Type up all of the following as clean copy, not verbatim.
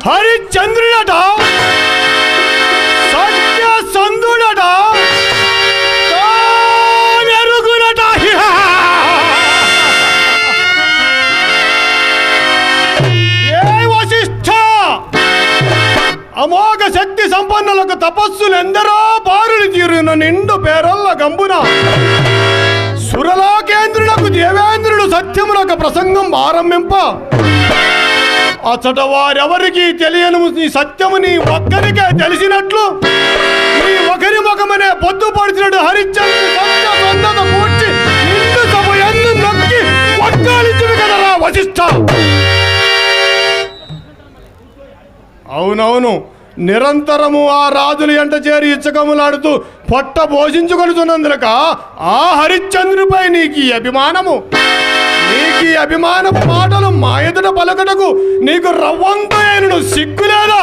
హరిశ్చంద్రుడట, సత్య సంధుడట, తానెరుగునట. ఏ వశిష్ఠ, అమోఘ శక్తి సంపన్నులకు తపస్సులు ఎందరో బారులు తీరిన నిండు పేరల్ల గంబున సురలోకేంద్రులకు దేవేంద్రుడు సత్యమునకు ప్రసంగం ఆరంభింప, అచ్చట వారెవరికి తెలియను నీ సత్యము నీ ఒక్కరికే తెలిసినట్లు నీ ఒకరి ముఖమనే పొద్దు పడిచినట్టు హరిశ్చంద్రుడు కూర్చి నిండు సభ ఎందు నొక్కి ఒక్కాలించును కదరా వశిష్ఠ. అవునవును, నిరంతరము ఆ రాజులు ఎంట చేరి ఇచ్చకములాడుతూ పొట్ట పోషించుకొనుతున్నందుక ఆ హరిశ్చంద్రుపై నీకు అభిమానము, నీకు అభిమానపు మాటలు మా ఎదుట పలకటకు నీకు రవ్వంతైనను సిగ్గులేదా?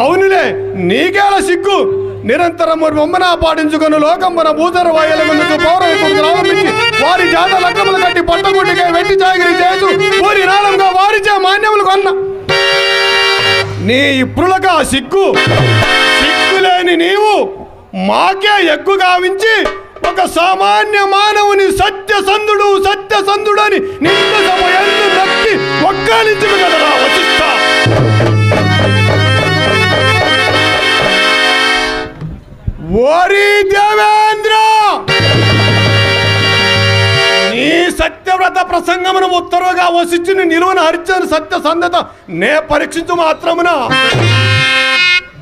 అవునులే, నీకేలా సిగ్గు? నిరంతరము బొమ్మన పాటించుకొని లోకంబన భూతర వాయులకు పౌరవికుడు ప్రారంభించి వారి జాత లగ్నములు కట్టి పట్టగుడ్డికై వెట్టి చాగిరి చేసు ఊరి నాళంగా వారిచే మాన్యములు కొన్న నీ ఇప్పుడులక సిగ్గులేని నీవు మాకే ఎగ్గు గావించి ఒక సామాన్య మానవుని సత్యసంధుడు అని నిండు సభ ఎందు నక్కి ఒక్కాలించును కదరా వశిష్ఠ. ఓరి దేవేంద్ర, నీ సత్యవ్రత ప్రసంగమును ఉత్తరుగా వశిష్ఠుని నిలువన హరిశ్చంద్ర సత్యసంధత నే పరీక్షించు మాత్రమున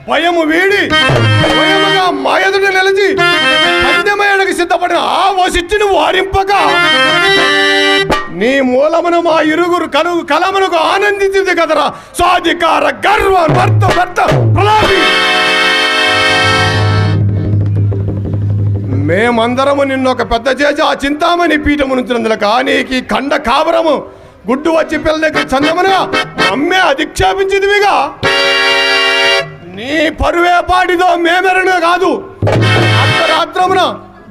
భయము వీడి భయముగా మా ఎదుట నిలిచి పందెమేడకు సిద్ధపడిన ఆ వశిష్ఠుని వారింపక నీ మూలమున మా ఇరుగురు కలమునకు ఆనందించింది కదరా సాధికార గర్వ భర్త ప్రలాపి. మేమందరము నిన్నొక పెద్ద చేసి ఆ చింతామణి పీఠము నుంచినందుల నీకు ఖండ కావరము గుడ్డు వచ్చి పిల్ల దగ్గర చందమున అమ్మే అధిక్షేపించిందివిగా. నీ పరువే పాటిదో మేమెరను కాదు. అర్ధరాత్రమున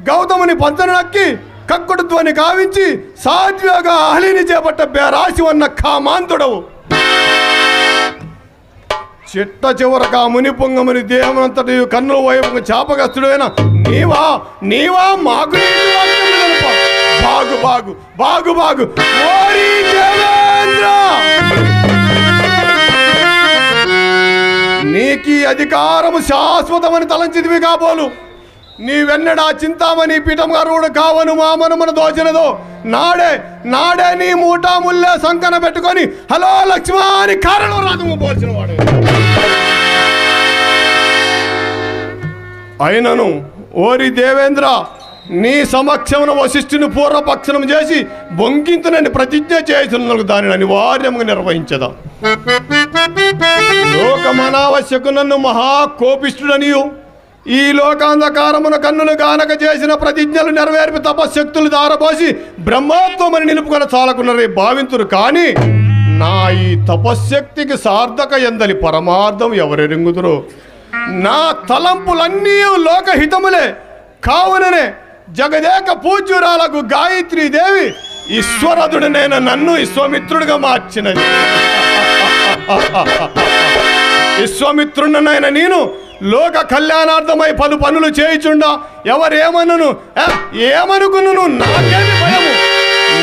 గౌతముని పంచను నక్కి కక్కుడు ధ్వని కావించి సాధ్యంగా అహలిని చేపట్ట బేరాసి ఉన్న కామాంతుడవు. చిట్ట చివరక ముని పొంగముని దేహమంతటి కన్నుల వైపు చాపగస్తుడైన నీవా మాకు బాగు ఓరి దేవేంద్ర, నీకీ అధికారము శాశ్వతమని తలంచిదివి కాబోలు. నీవెన్నడా చింతామణి పీఠం గారుడు కావను మా మనమున దోచినదో నాడే నీ మూటా ముల్లే సంకన పెట్టుకొని హలో లక్ష్మా అని కారణం రాజము పోల్చిన వాడు. అయినను ఓరి దేవేంద్ర, నీ సమక్షమున వశిష్ఠుని పూర్వపక్షణం చేసి బొంకింతునని ప్రతిజ్ఞ చేసినందుకు దానిని అనివార్యంగా నిర్వహించదా. లోకమనావశ్యకు నన్ను మహాకోపిష్ఠుడనియు ఈ లోకాంధకారమున కన్నులు గానక చేసిన ప్రతిజ్ఞలు నెరవేర్పి తపశక్తులు దారపోసి బ్రహ్మత్వమని నిలుపుకొని చాలకున్నరే భావింతురు. కానీ నా ఈ తపశక్తికి సార్థక ఎందలి పరమార్థం ఎవరెరుగుదురు? నా తలంపులన్నీ లోకహితములే కావుననే జగదేక పూజ్యురాలకు గాయత్రీదేవి ఈశ్వరదుడనైన నన్ను విశ్వామిత్రుడిగా మార్చినది. విశ్వామిత్రుడనైన నేను లోక కళ్యాణార్థమై పలు పనులు చేయుచుండా ఏమనుకును నాకేమి భయము?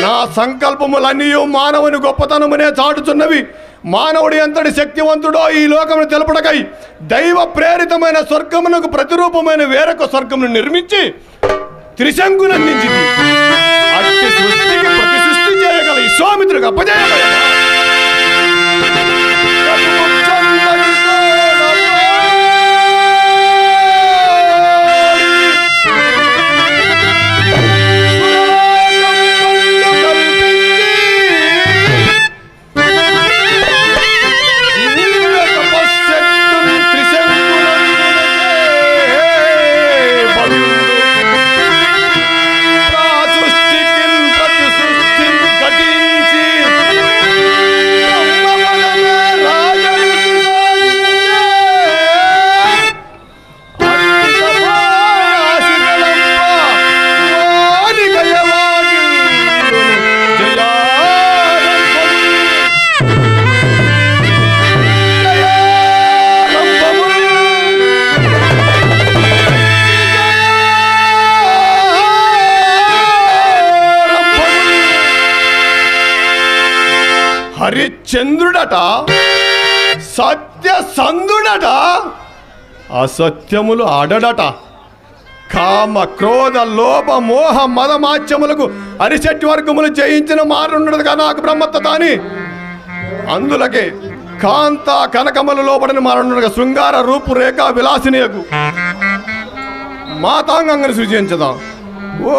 నా సంకల్పములన్నీ మానవుని గొప్పతనమునే చాటుచున్నవి. మానవుడు ఎంతటి శక్తివంతుడో ఈ లోకమును తెలుపడకై దైవ ప్రేరితమైన స్వర్గమునకు ప్రతిరూపమైన వేరొక స్వర్గమును నిర్మించి త్రిశంకునందించింది. అట్టి సృష్టికి ప్రతి సృష్టి చేయగల విశ్వామిత్రుడికి అప్పజేయబడ చంద్రుడట, సత్య సంధుడట, అసత్యములు ఆడడట. కామ క్రోధ లోభ మోహ మదమాచ్యములకు అరిషట్ వర్గములు జయించిన మారుండదుగా నాకు బ్రహ్మత్త అని అందులకే కాంత కనకములు లోపడిన మారుండగా శృంగార రూపురేఖ విలాసినియకు మాతాంగంగా సృజించదా. ఓ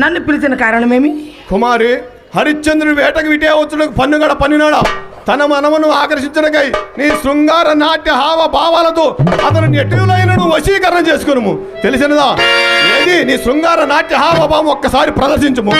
నన్ను పిలిచిన కారణమేమి? కుమారి, హరిశ్చంద్రుడు వేటకు విటే వచ్చుటకు పన్నుగడ పన్నినాడా తన మనమును ఆకర్షించడకై నీ శృంగార నాట్య హావ భావాలతో అతను నెట్టులైనను వశీకరణ చేసుకును. తెలిసినదా? ఏది నీ శృంగార నాట్య హావ భావం ఒక్కసారి ప్రదర్శించుము.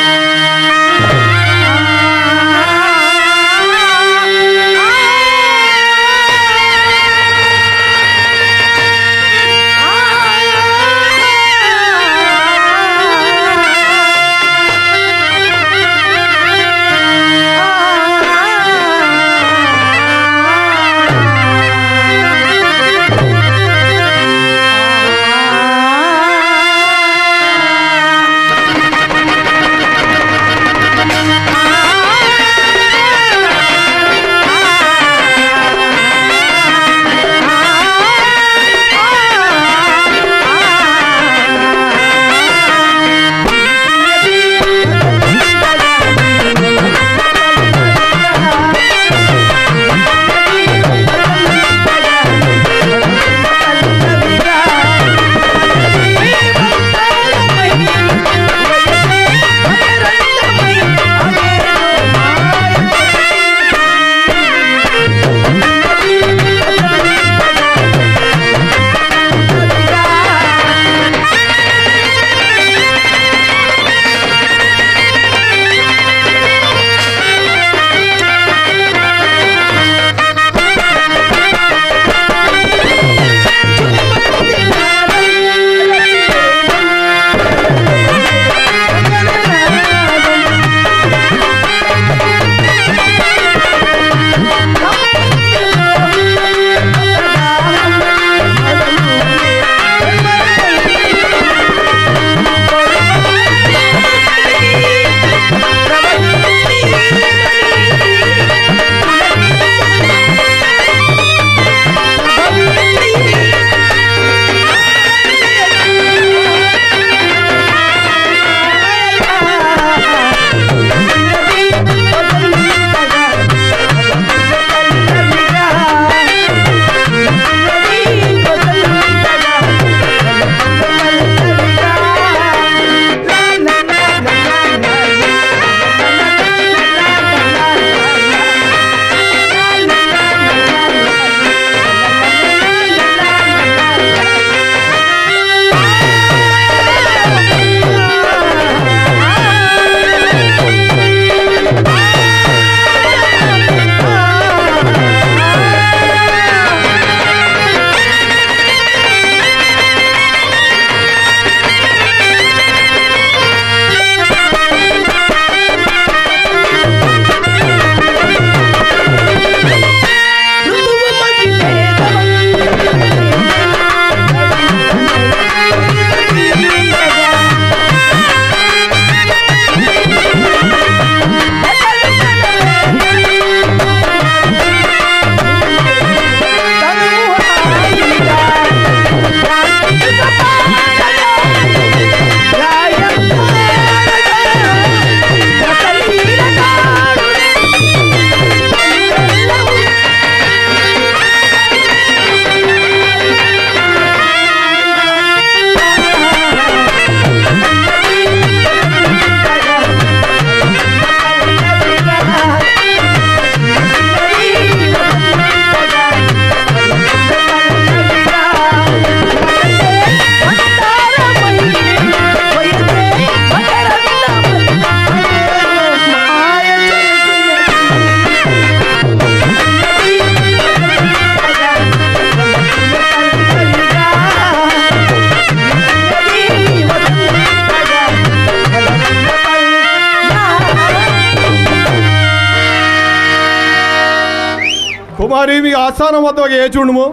కుమారి మీ ఆస్థానం వద్ద ఒక ఏచుండుము.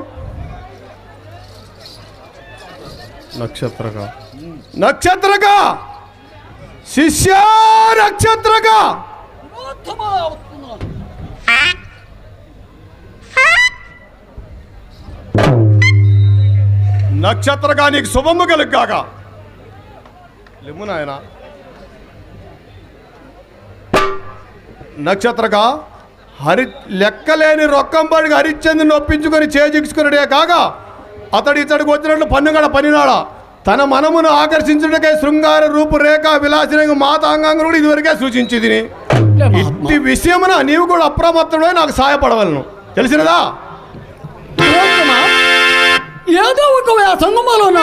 నక్షత్రక శిష్య నక్షత్రక నక్షత్రగా నీకు శుభము కలుగాక. లిమ్ము నాయన. నక్షత్రగా లెక్కలేని రొక్కంబడికి హరిశ్చంద్రుని ఒప్పించుకొని చేజిక్సుకున్నాడే కాక అతడు ఇతడికి వచ్చినట్లు పన్నుగడ పనినాడా తన మనమును ఆకర్షించుటకై శృంగార రూపురేఖ విలాసిన మాతాంగాంగం కూడా ఇదివరకే సూచించింది. ఇట్టి విషయమున నీవు కూడా అప్రమత్తమై నాకు సహాయపడవలను, తెలిసినదా? ఏదో ఒక సంగమలోన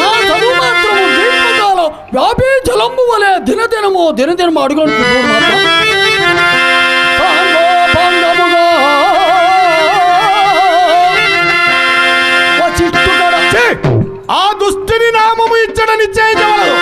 నా చదువు మాత్రము దీర్ఘకాలం వ్యాపీ జలంబు వలె దినదినము అడుగుంటున్నాడు. ఆ దుష్టుని నామము ఇచ్చట నిశ్చయించవలదు.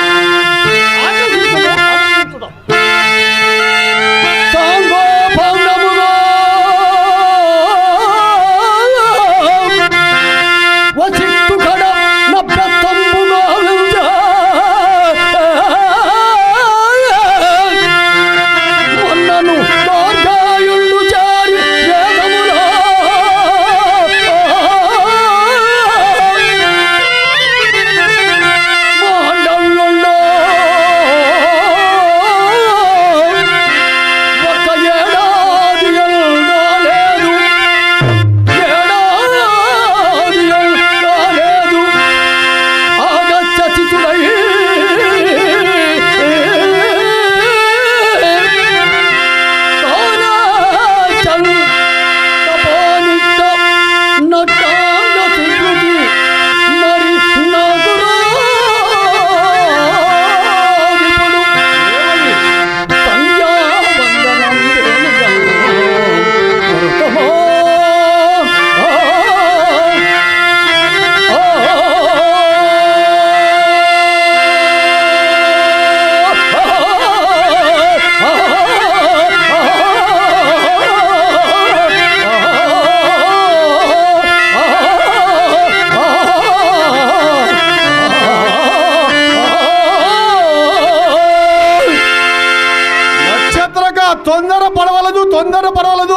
తొందర పడవలదు,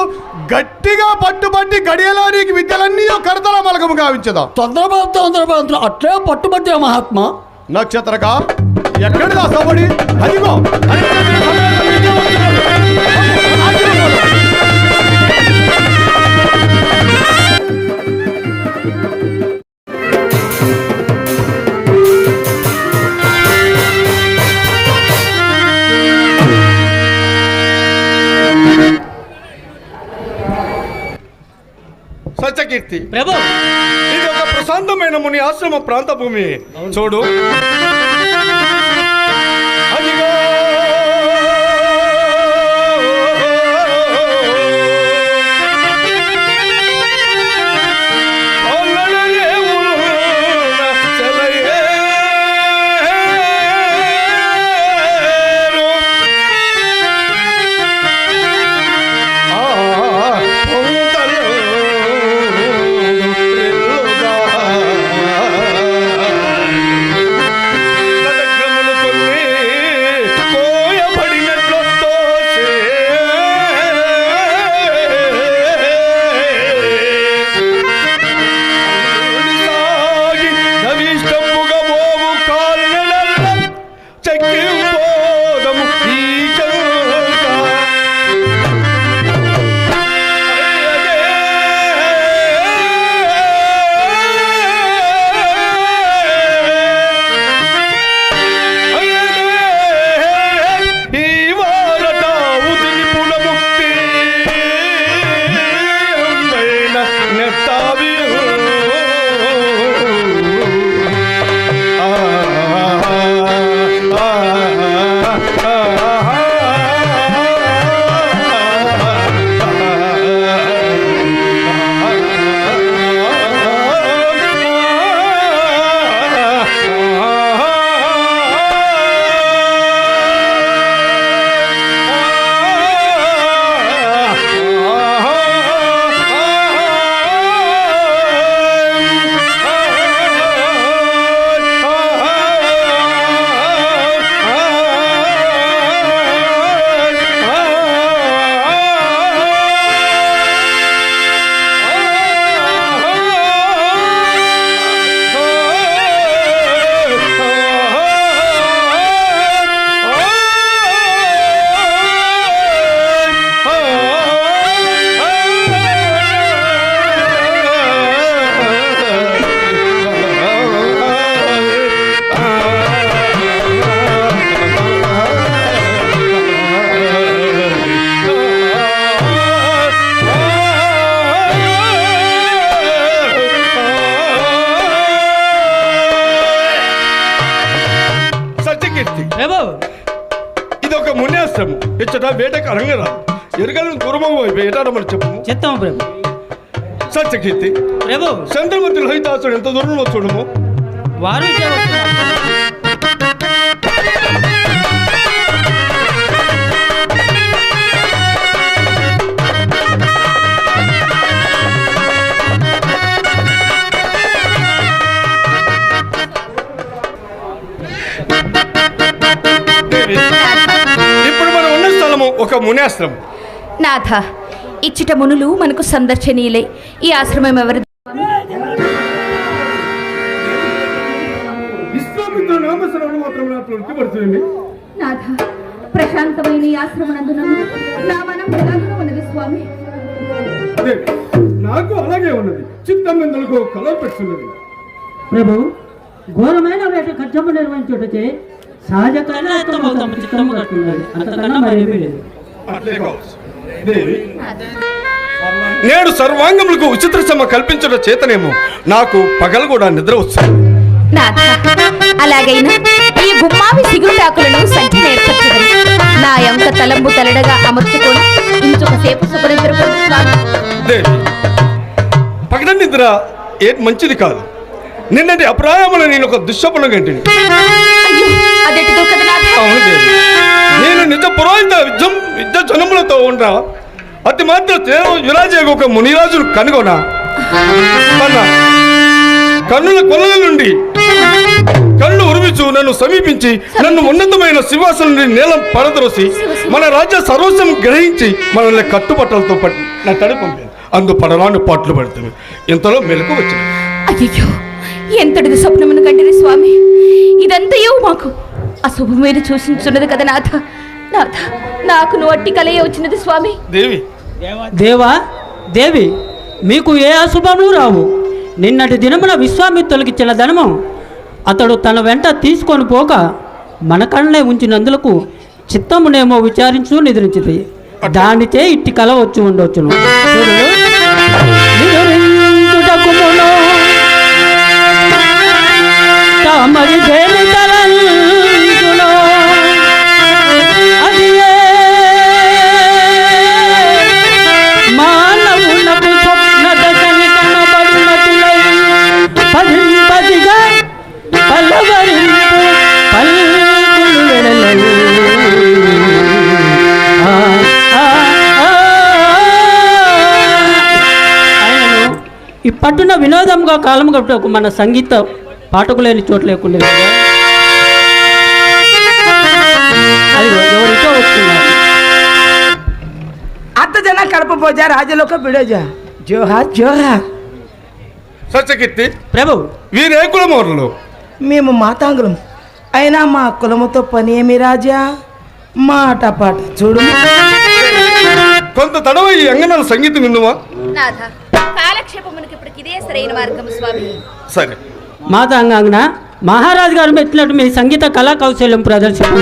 గట్టిగా పట్టుబట్టి గడియలో నీకు విద్యలన్నీ కడతల మలకము గావించదా. తొందరపడ అట్లే పట్టుబట్టే మహాత్మా. నక్షత్రక ఎక్కడి దాసబడి అదిగో సత్యకీర్తి ప్రభు, ఇది ఒక ప్రశాంతమైన ముని ఆశ్రమ ప్రాంత భూమి. చూడు, అదిగో ముచ్చట వేటకు అరంగరా ఎరగలను దూరమవు వేటాడమని చెప్పు. చెప్తాము ప్రభు. సత్యకీర్తి ప్రభు చంద్రమతి లోహితాసుడు ఎంత దూరంలో చూడము. వారు ఇప్పుడు మనం ఉన్న స్థలము ఒక మునియాశ్రమం. నాథ, ఇచ్చట మునులు మనకు సందర్శనీయులే. ఈ ఆశ్రమం ఎవరి? విశ్వామిత్ర నామస్మరణ మాత్రం నాకు ఉట్టిపడుతుంది. నాథ, ప్రశాంతమైన ఈ ఆశ్రమనందునను నా మనం ఎలాగో ఉన్నది స్వామి. నాకు అలాగే ఉన్నది. చిత్తమెందులకు కలవ పెట్టున్నది. ప్రభు, ఘోరమైన వేట ఖర్చము నిర్వహించుటకే సహజ కార్యాత్మకము చిత్తము కట్టున్నది. అంతకన్నా మరేమీ లేదు. నేడు సర్వాంగములకు ఉచిత శ్రమ కల్పించడం చేతనేమో నాకు పగలు కూడా నిద్ర వస్తుంది. నాథ, అలాగైనా ఈ గుమ్మావి సిగురుటాకులను సంఖ్య నేర్పచ్చదని నా యొక్క తలంబు తలడగా అమర్చుకొని ఇంకొక సేపు శుభ్రపడు స్వామి. దేవి, పగల నిద్ర ఏ మంచిది కాదు. నిన్నటి అప్రాయమున నేను ఒక దుశ్శపన గంటిని. అయ్యో, అదెట్టుదో కదా నాథ. అవును దేవి, నేను నిజ పురోహిత విద్య జనములతో ఉండా అతి మాత్రం విరాజేగ ఒక మునిరాజును కనుగొనా. కన్నుల కొలల నుండి కళ్ళు ఉరిమిచు నన్ను సమీపించి నన్ను ఉన్నతమైన సింహాసనం నుండి నేలం పడద్రోసి మన రాజ్య సర్వస్వం గ్రహించి మనల్ని కట్టుబట్టలతో నా తడి పంపాను. అందు పడరాని పాటలు పడుతుంది. ఇంతలో మెలకు వచ్చింది. అయ్యో, ఎంతటిది స్వప్నమును కంటిరి స్వామి. ఇదంతయో మాకు అశుభమైన సూచించున్నది కదా నాథ. నాథ, నాకు నువ్వు అట్టి కలయ వచ్చినది స్వామి. దేవి దేవా దేవి, మీకు ఏ అశుభము రావు. నిన్నటి దినమున విశ్వామిత్రులకిచ్చిన ధనము అతడు తన వెంట తీసుకొని పోక మన కళ్ళనే ఉంచినందులకు చిత్తమునేమో విచారించు నిద్రించింది. దానిచే ఇట్టి కల వచ్చి ఉండొచ్చును. మరి మానవులకు స్వప్న దశని కనబడినట్టులై పదిగా పల్లవరింపు పల్కులు వెడలై ఇప్పట్టున వినోదంగా కాలం గడుపుటకు మన సంగీత పాటకు లేని చోటు లేకుండా ఎవరితో వస్తున్నారు. అత్త జన కడప పోజా రాజలోక బిడోజా జోహార్ జోహార్. సత్యకీర్తి ప్రభు, వీరే కులమోరులు. మేము మాతాంగులం. అయినా మా కులముతో పని ఏమి రాజా? మాట పాట చూడు. కొంత తడవ ఈ అంగనాల సంగీతం విందుమా? నాథ, కాలక్షేపమునకి ఇప్పటికి ఇదే సరైన మార్గం స్వామి. సరే. మాతాంగాంగన, మహారాజు గారు పెట్టినట్టు మీ సంగీత కళా కౌశల్యం ప్రదర్శించము.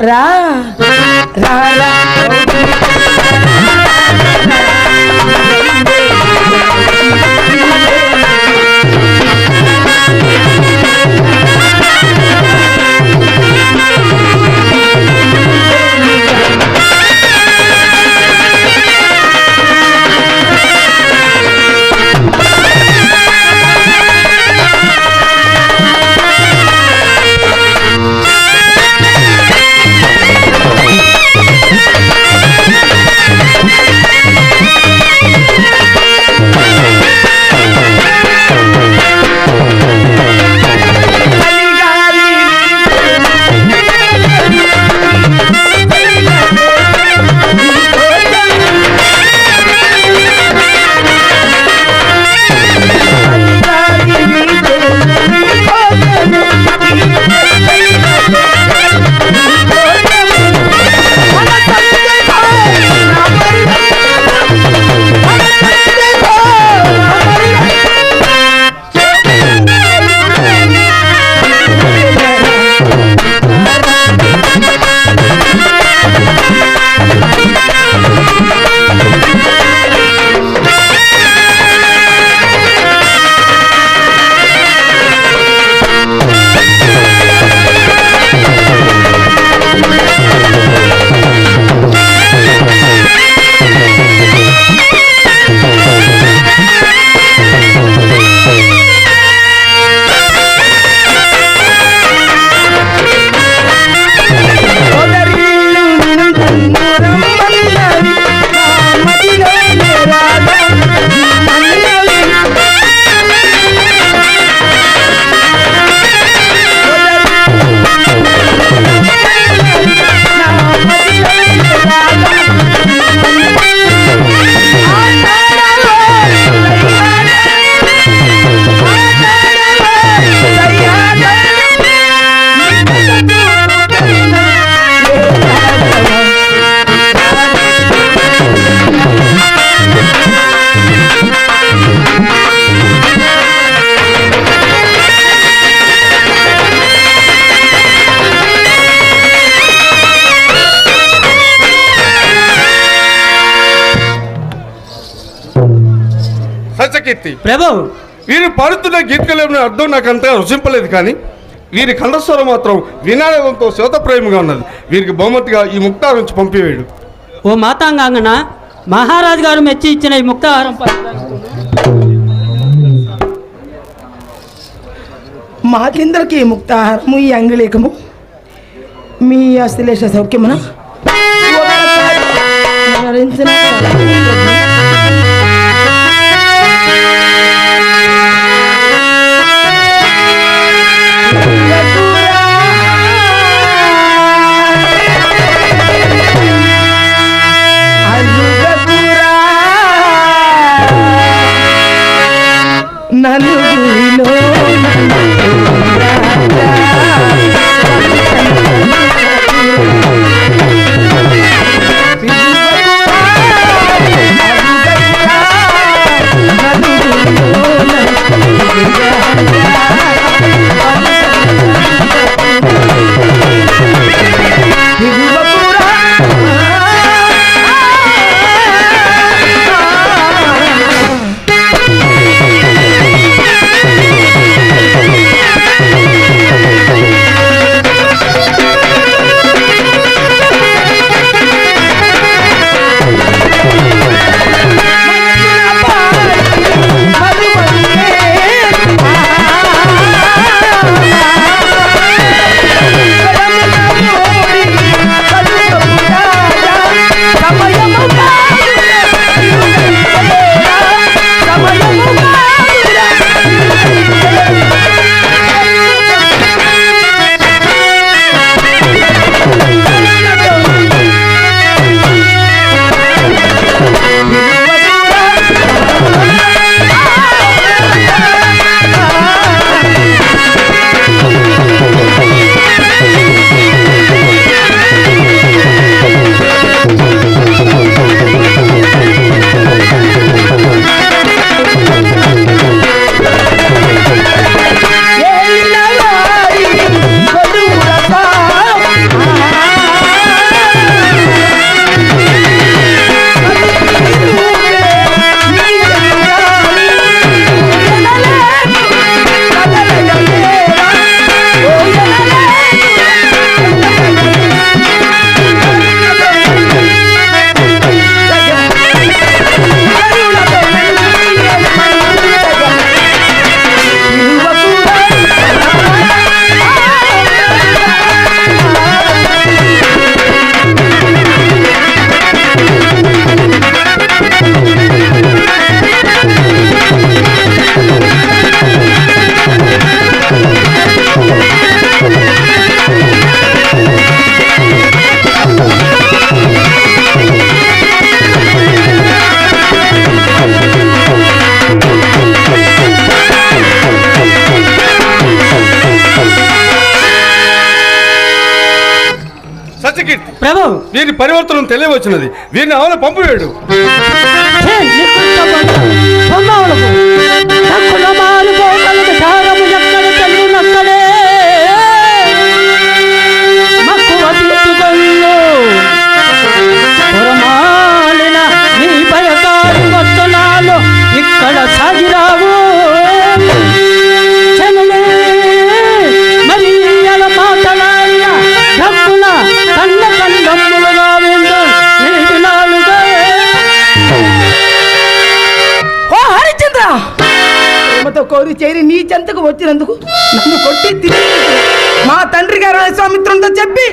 రా రా రా సత్యకీర్తి, ప్రభు వీరు పాడుతున్న గీతకలేని అర్థం నాకు అంతగా రుచింపలేదు, కానీ వీరి కంఠస్వరం మాత్రం వినాదంతో శోతప్రాయముగా ఉన్నది. వీరికి బహుమతిగా ఈ ముక్తారం నుంచి పంపివేయడు. ఓ మాతాంగాంగన, మహారాజు గారు మెచ్చి ఇచ్చిన ఈ ముక్తాహారం మాకిందరికి ఈ ముక్తాహారము, ఈ అంగిలేకము మీ అశ్లేష సౌఖ్యమున నలుగురిలో ప్రభు వీరి పరివర్తనం తెలియవచ్చినది. వీరిని ఆమె పంపివేడు. ఇక్కడ సాగిరావు మరి మాట్లాడిన డబ్బున కన్న కన్నమ్ములుగా ఓ హరిచంద్ర, ప్రేమతో కోరి చేరి నీ చెంతకు వచ్చినందుకు నన్ను కొట్టి తిరిగి మా తండ్రి గారు విశ్వామిత్రునితో చెప్పి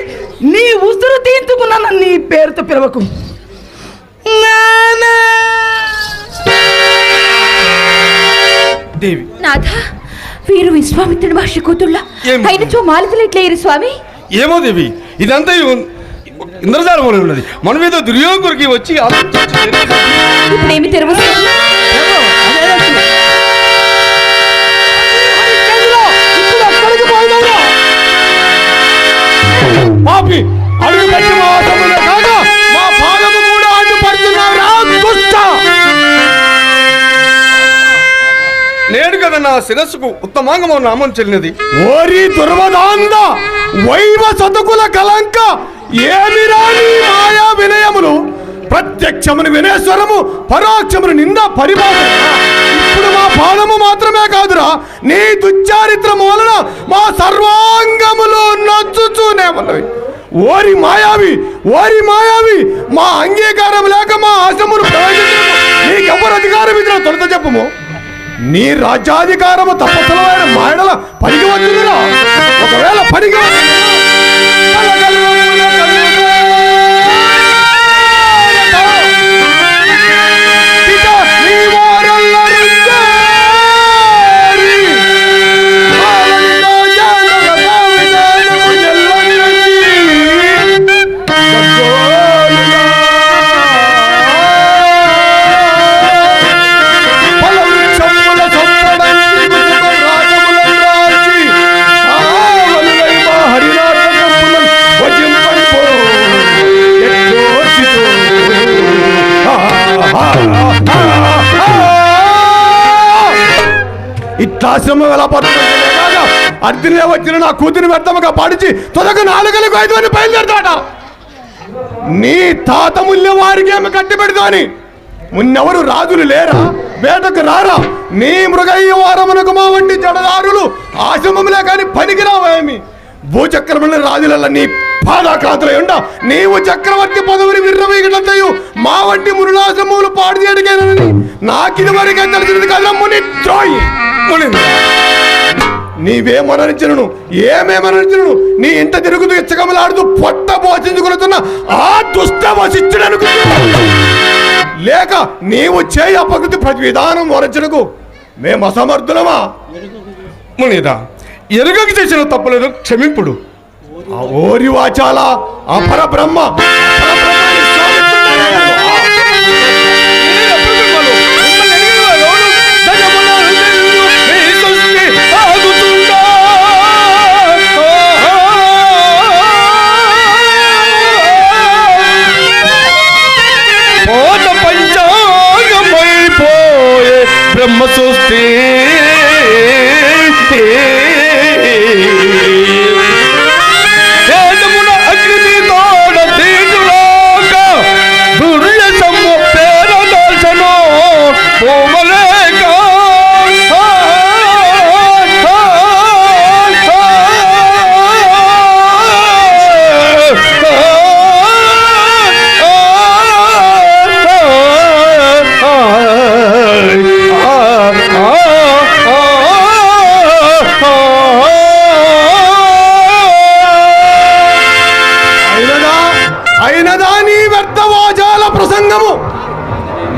నీ ఉసురు తీర్చుకున్నాను. నీ పేరుతో పిలవకు. దేవి, నాథ, వీరు విశ్వామిత్రుడి భాష కూతుళ్ళ అయినచో మాలతలు ఎట్లేరు స్వామి? ఏమో దేవి, ఇదంతా ఇంద్రజాలం వలె ఉన్నది. మన మీద దుర్యోగుడికి వచ్చి ఇప్పుడేమి తెరవు పాపి అడుగు పెట్టి మా ఆశ్రమంలో కాగా మా పాదము కూడా అడ్డుపడుతున్నావురా దుష్ట! నేడు కదా నా శిరస్సుకు ఉత్తమాంగము నామం చెల్లినది. ఓరి దుర్వదాంద వైవ సతుకుల కలంక ఏమి రాని మాయా వినయములు, ప్రత్యక్షమును వినేశ్వరము, పరోక్షమును నింద పరిభాష. ఇప్పుడు మా పాదము మాత్రమే కాదురా, నీ దుశ్చారిత్రము వలన మా సర్వాంగములు నచ్చుతూనే ఉన్నవి. ఓరి మాయావి, ఓరి మాయావి, మా అంగీకారం లేక మా ఆశమును ప్రవేశించము నీకెవరు అధికారం ఇచ్చిన తొలుత చెప్పుము. నీ రాజ్యాధికారము తప్పసలమైన మాయడల పనికి వచ్చిందిరా. ఒకవేళ పనికి ఇట్లాశ్రమం ఎలా పడుతుందో అర్జునే వచ్చిన నా కూతురు వ్యర్థముగా పాడిచి తొదక 4 5 బయలుదేరుతాట. నీ తాత ముల్య వారికి ఏమి కట్టి పెడతాని మున్నెవరు రాజులు లేరా, వేటకు రారా? నీ మృగయ్య వారమునకు మా వంటి జడదారులు ఆశ్రమములే కాని పనికి రావేమి? భూచక్రముల రాజుల నీ పాదాక్రాంతులై ఉండ నీవు చక్రవర్తి పదవిని విర్రవీగటంతయు మా వంటి మురులాశ్రమములు పాడు చేయడకేనని నాకిది వరకే తెలిసినది కదా ముని ద్రోహి. నీవేమనరించను, ఏమేమనరించను, నీ ఇంట తిరుగుతూ ఇచ్చకములాడుతూ పొట్ట పోషించుకున్న ఆ దుష్ట వశిష్ఠుడను లేక నీవు చేయ అపకృతి ప్రతి విధానం వరచనకు మేము అసమర్థులమా? మునిదా, ఎరుగకి చేసిన తప్పులను క్షమింపుడు. ఓరి వాచాల అపర బ్రహ్మ బ్రహ్మ సృష్టి అగ్ని తోడ తీరులోక దుర్య సమ్ము పేర దర్శనో కోమలేక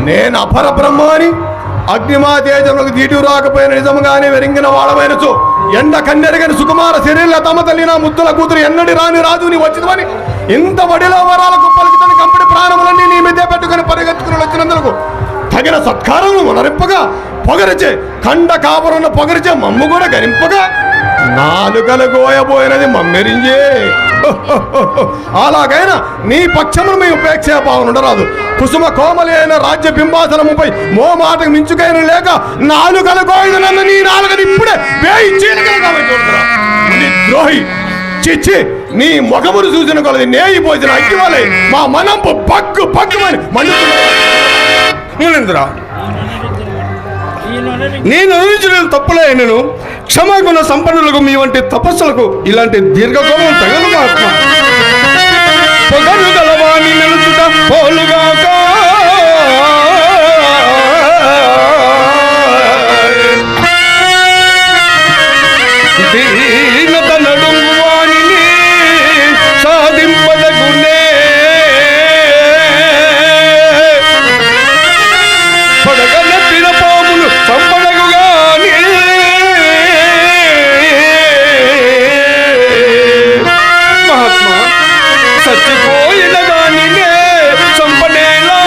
నేను అపర బ్రహ్మాని అగ్నిమా తేజములకు దీటు రాకపోయిన నిజముగానే వెరింగిన వాడమైనచు ఎండ కన్నెరగని సుకుమార శరీర తమ తల్లి నా ముద్దుల కూతురు ఎన్నడి రాని రాజు నీ వచ్చిందని ఇంత వడిలో వరాల కుప్పలకి తన కంపెనీ ప్రాణములన్నీ నీ మీదే పెట్టుకుని పరిగెత్తుకుని వచ్చినందుకు తగిన సత్కారములు మనరింపగా పొగరిచే కండ కాపురన్న పొగరిచే మమ్ము కూడా గరింపగా నాలుకలు గోయబోయినది మమ్మెరింజే. అలాగైనా నీ పక్షమును మీ ఉపేక్ష పావునుండరాదు. కుసుమ కోమలి అయిన రాజ్య బింబాసనముపై మో మాటకు మించుకైన లేక నాలుకలు గోయను నన్ను నీ నాలుగని ఇప్పుడే వేయి చీలికలుగా ద్రోహి చిచ్చి నీ ముఖమును చూసిన కొలది నేయి పోసిన అగ్గివాలై మా మనంపు పక్కు పక్కుమని మండుతున్నా. నేను అనుభవించిన తప్పులే నేను క్షమాగుణ సంపన్నులకు మీ వంటి తపస్సులకు ఇలాంటి దీర్ఘకోపం తగదు మహాత్మ. పొగరు గలవాణి నిలుచుట పోలుగాక దీనత నడుము వాణిని సాధింపదగునే పడగనెత్తిన పాములు సంపడగుగాని మహాత్మా చచ్చిపోయిన దానినే సంపనేలా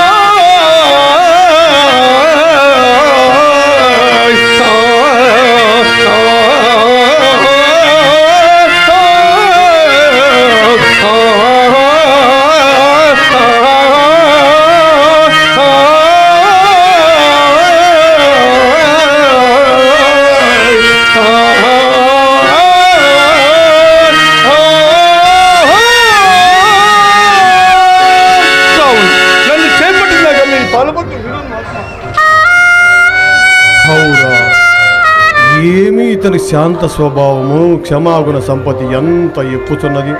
శాంత స్వభావము క్షమాగుణ సంపత్తి ఎంత ఎక్కుతున్నది.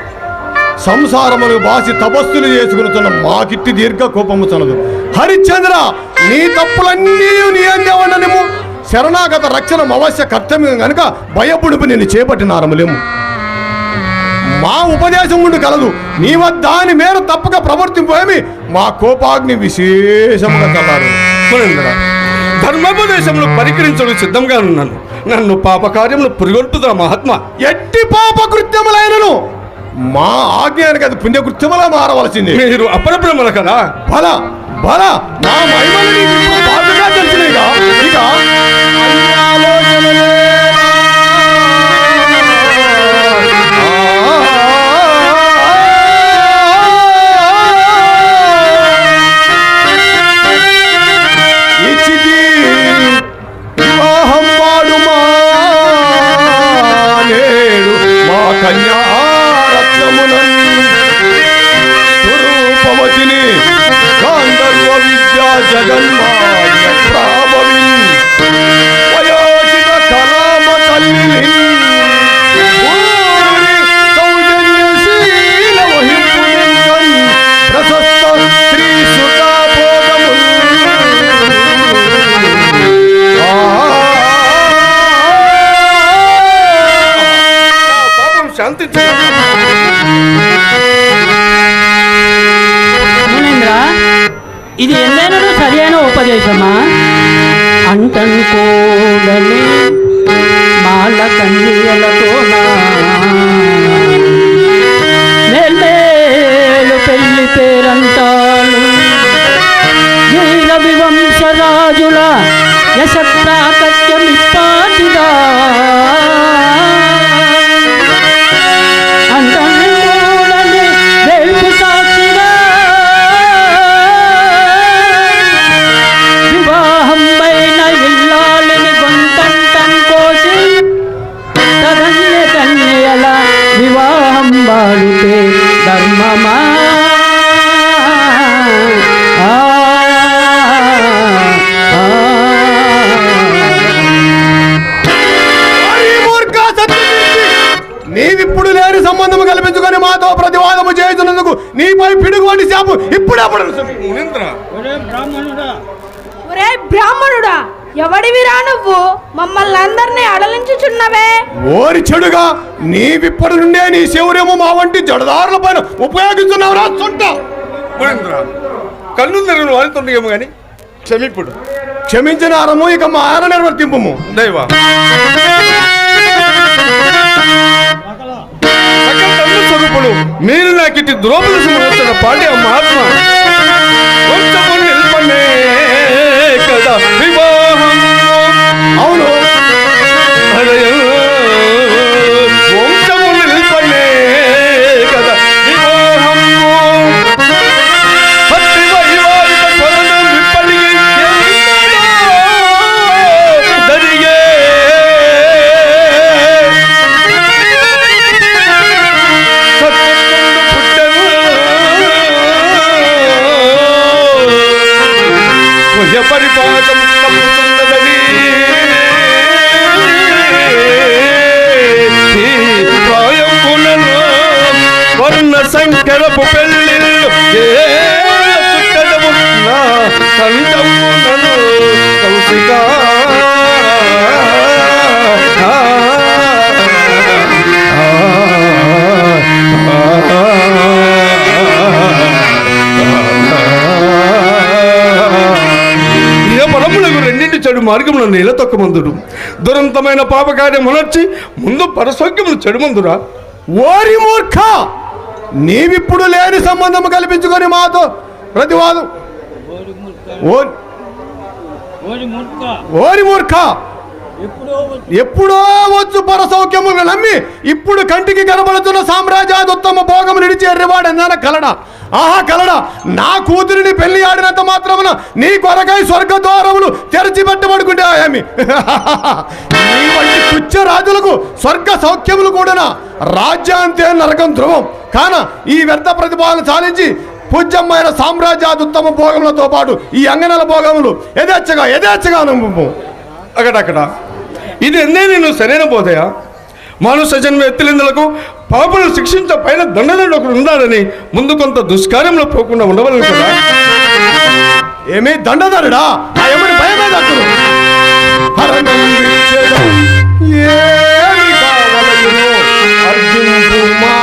సంసారములు బాసి తపస్సులు చేసుకునుతున్న మాకిట్టి దీర్ఘ కోపము చనదు. హరిశ్చంద్ర, నీ తప్పులన్నీ నీ అందేవన్నము. శరణాగత రక్షణ అవశ్య కర్తవ్యం గనుక భయపుడుపు నిన్ను చేపట్టినారములేము. మా ఉపదేశం ఉండి కలదు, నీ వద్ద దాని మేర తప్పక ప్రవర్తింపేమి మా కోపాగ్ని విశేషముగా కలరు. ధర్మోపదేశంలో పరికరించడం సిద్ధంగా ఉన్నాను. నన్ను పాపకార్యములు పురిగొల్పుదా మహాత్మా. ఎట్టి పాప కృత్యములైనను మా ఆజ్ఞానికి అది పుణ్యకృత్యములా మారవలసింది. మీరు అపరబ్రహ్మల కదా. బల బల నా మహిమలు నీకు ఇప్పుడు బాధగా తెలిసినగా. ఇక ఇచ్చిది వివాహం వాడు మా నేడు మా కన్యారత్నమునన్ స్వరూపమతిని గాంధర్వ విద్యా జగన్మాయ ప్రాభవిన్ వయోచిత కలామ తల్లిని పూరి సౌజన్యశీల వహింపునింకన్ ప్రశస్త శ్రీ సుతాబోధముల్ పాపం శాంతి. మునీంద్ర, ఇది ఎందైనా సరి అయిన ఉపదేశమా? అంటనుకోడని మాల కన్యలతోనా మేలు పెళ్లి పేరంటాలు వీర వివంశరాజుల యశ ప్రాకట్యమిప్పాటిదా అంటనుకోడని వెల్పు సాక్షిగా వివాహంపైన ఇల్లాలిని గొంతంటం కోసి తదన్య కన్యల వివాహం బాలుతే ధర్మమా? నీవిప్పుడు లేని సంబంధము కల్పించుకొని మాతో ప్రతివాదము చేస్తున్నందుకు నీపై పిడుగువంటి శాపు ఇప్పుడే మునీంద్ర, ఒరే బ్రాహ్మణుడా, ఎవడివిరా నువ్వు? మమ్మల్ని అందరినీ అడలించుచున్నవే. ఓరి చెడుగా నీవిప్పటి నుండే నీ శౌర్యము మా వంటి జడదారుల పైన ఉపయోగిస్తున్నావురా చుంట. మునీంద్ర, కళ్ళు తెరను వాడుతుండేమో గాని క్షమిప్పుడు. క్షమించిన ఆరము ఇక మా ఆర నిర్వర్తింపము. దైవ స్వరూపుడు మీరు నాకిటి ద్రోపదశ పాడే మహాత్మా. వంశము నిల్పనే కదా వివాహం. అవును, వంశము నిల్పనే కదా వివాహము. భక్తి వైవాహిక కొలను విప్పలిగి జరిగే పరిపాకం తప్పుతున్నదని ప్రాయములను వర్ణ సంకరపు పెళ్ళిళ్ళు చుట్టము నా కంఠమునను కౌశికా. పరములకు రెండింటి చెడు మార్గములను నేల తొక్కమందుడు. దురంతమైన పాపకార్యం అనర్చి ముందు పరసౌఖ్యములు చెడుమందురా. ఓరి మూర్ఖ, నీవిప్పుడు లేని సంబంధము కల్పించుకొని మాతో ప్రతివాదం. ఓరి మూర్ఖ, ఎప్పుడో వచ్చు పరసౌఖ్యములు నమ్మి ఇప్పుడు కంటికి కనబడుతున్న సామ్రాజ్యాదుత్తమ భోగము నిడిచి ఎర్రివాడన్నా కలడా? ఆహా కలడా? నా కూతురిని పెళ్లి ఆడినంత మాత్రమున నీ కొరకై స్వర్గ ద్వారములు తెరచి పెట్టబడుకుంటే ఏమి? నీ వంటి తుచ్చ రాజులకు స్వర్గ సౌఖ్యములు కూడా రాజ్యాంతే నరకం ధ్రువం కాన ఈ వ్యర్థ ప్రతిభాలను సాధించి పూజ్యమైన సామ్రాజ్యాదుత్తమ భోగములతో పాటు ఈ అంగనల భోగములు యథేచ్ఛగా యథేచ్ఛగా నమ్ము. అక్కడక్కడ ఇది ఎన్నే నేను సరైన బోధయా? మానుష జన్మ ఎత్తిలిందులకు పాపను శిక్షించ పైన దండదండ ఒకడు ఉన్నాడని ముందు కొంత దుష్కార్యంలో పోకుండా ఉండవలను కదా. ఏమీ దండధరుడా? ఆ యముని భయమే దక్కును. హరణం విచ్ఛేద ఏమి కావలయును అర్జునుమా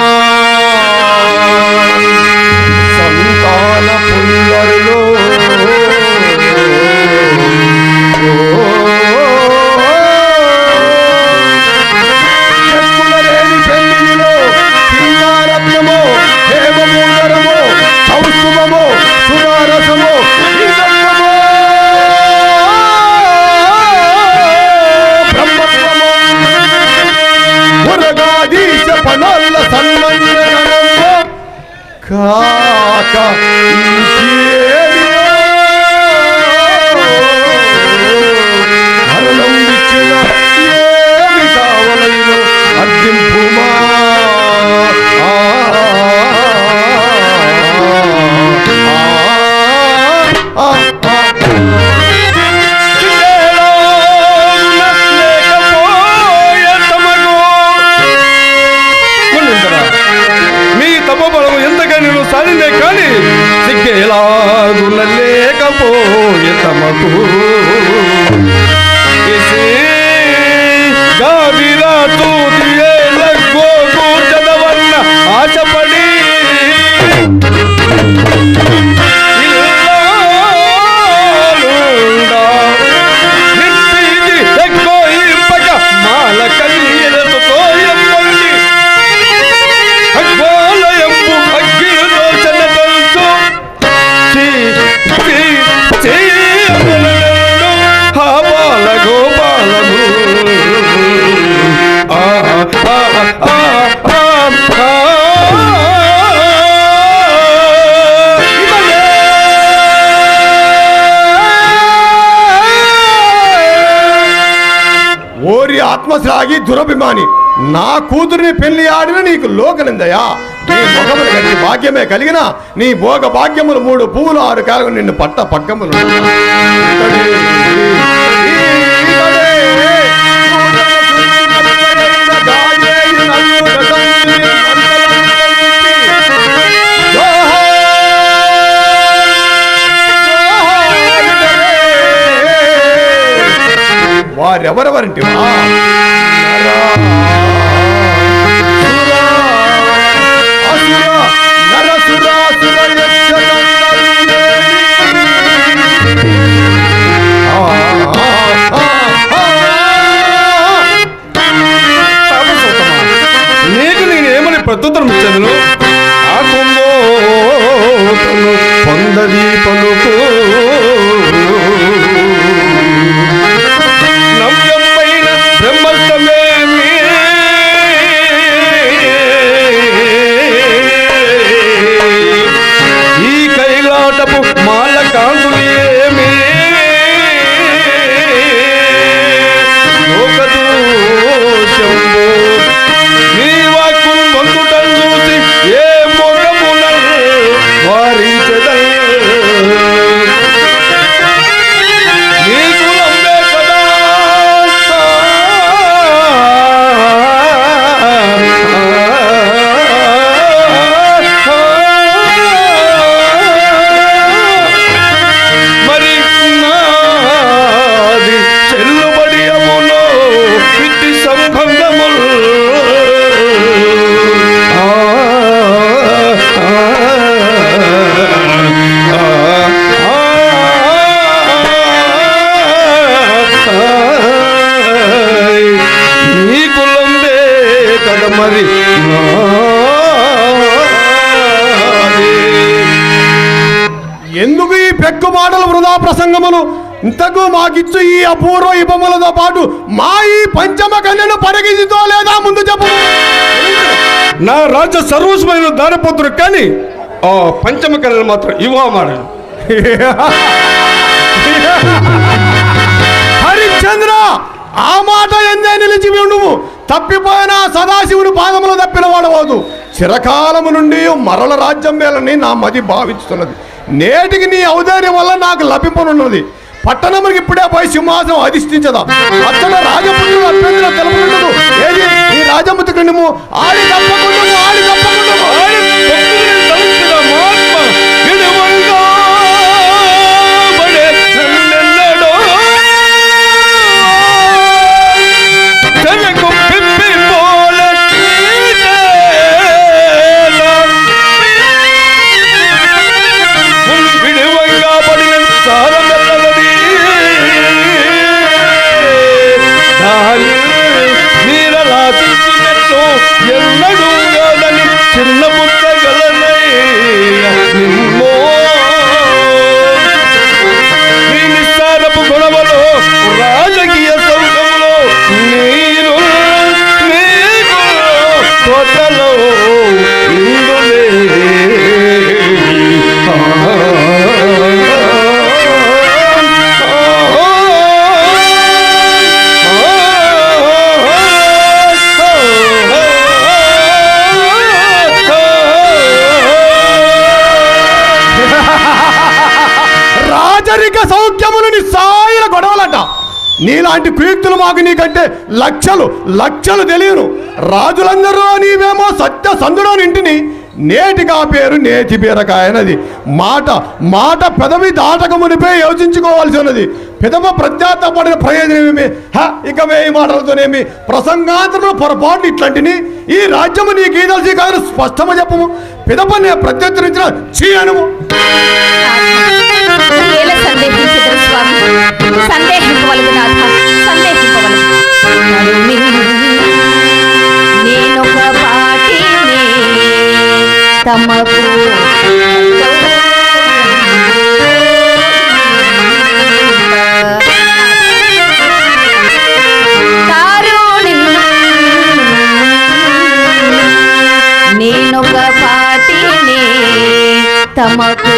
సంతాన పుంగరులో చెక్కులలేని పెళ్లిలో సింగారత్నమో హేమమూలరమో కౌస్తుభమో సురారసమో పనల్ల సన్మంజనమో కాక హరణం విచ్చిన ఏమి కావలయును అర్జింపుమా సాధిందే కానీ సిగ్గేలాగున లేకపోయే తమకు గావిరా తూదియే లగ్గోగు చదవన్న ఆశపడి మాల కన్నీలతో ఓరి ఆత్మశ్రాగి దురభిమాని, నా కూతురిని పెళ్లి ఆడిన నీకు లోకనిందయా? నీ ముఖములు కలిగి భాగ్యమే కలిగిన నీ భోగ భాగ్యములు 3 పువ్వులు 6 కాలం నిన్ను పట్ట పక్కములు. వారెవరెవరింటివా? నీకు నేనేమని ప్రత్యుత్తరం ఇచ్చేదను? ఆ కుంభోతను పొందది పలుకు నవ్యమైన బ్రహ్మస్తమేమి ఈ కైలాటపు మాల కాంతులు ఏమి లోకదోషంబు నీ వాక్కును పొందుటం చూసి ఏ మొగమున వారించదల్ నీకు నమ్మే కదా మరి నాది చెల్లుబడి అములో విట్టి సంబంధములు నీ కులంబే కదా మరి ఎందుకు ఈ పెక్కు మాటలు వృధా ప్రసంగములు? ఇంతకు మాకిచ్చు ఈ అపూర్వ ఇపములతో పాటు మా ఈ పంచమ కన్యను పరిగిసితో లేదా ముందు చెప్పు. నా రాజ్య సర్వస్వమైన దానపోతుడు కానీ ఆ పంచమ కళలు మాత్రం ఇవ్వమాడను. హరిశ్చంద్ర, ఆ మాట ఎందే నిలిచి ఉండుము. తప్పిపోయిన సదాశివుడు పాదములు తప్పిన వాడవద్దు. చిరకాలము నుండి మరల రాజ్యం వేలని నా మది భావిస్తున్నది. నేటికి నీ ఔదార్యం వల్ల నాకు లభింపనున్నది. పట్టణమునికి ఇప్పుడే పోయి సింహాసనం అధిష్ఠించదా అక్కడ రాజపుత్రుడు అభ్యంతరం తెలుపుకుంటదు ఏది ఈ రాజముద్రకు నిమ్ము ఆడి తప్పకుండా ఆడి తప్పకుండా చిన్న పుట్టగలనై నిమ్మో నీ నిస్సారపు గొడవలో రాజకీయ సౌధంలో నీరు నీకు కొతలో ఇందులే రాజరిక సౌఖ్యములని సాయిల గొడవలంట నీలాంటి కుయుక్తులు మాకు నీకంటే లక్షలు లక్షలు తెలియను రాజులందరూ నీవేమో సత్య సందుడో ఇంటిని నేటిగా పేరు నేతి బీరకాయనది మాట పెదవి దాటకమునిపై యోచించుకోవాల్సి ఉన్నది పెదవ ప్రజ్ఞాతపడిన ప్రయోజనమేమి ఇక వేయి మాటలతోనేమి ప్రసంగాంతరంలో పొరపాటు ఇట్లాంటిని ఈ రాజ్యము నీకు ఈదల్సి కాదు స్పష్టము చెప్పము పిదపని ప్రత్యుత్తరించిన చేయను సందేహించదు స్వామి సందేహింపవలదు నాథ సందేహింపవలదు నేనొక పాటిని తమకు నేనొక పాటిని తమకు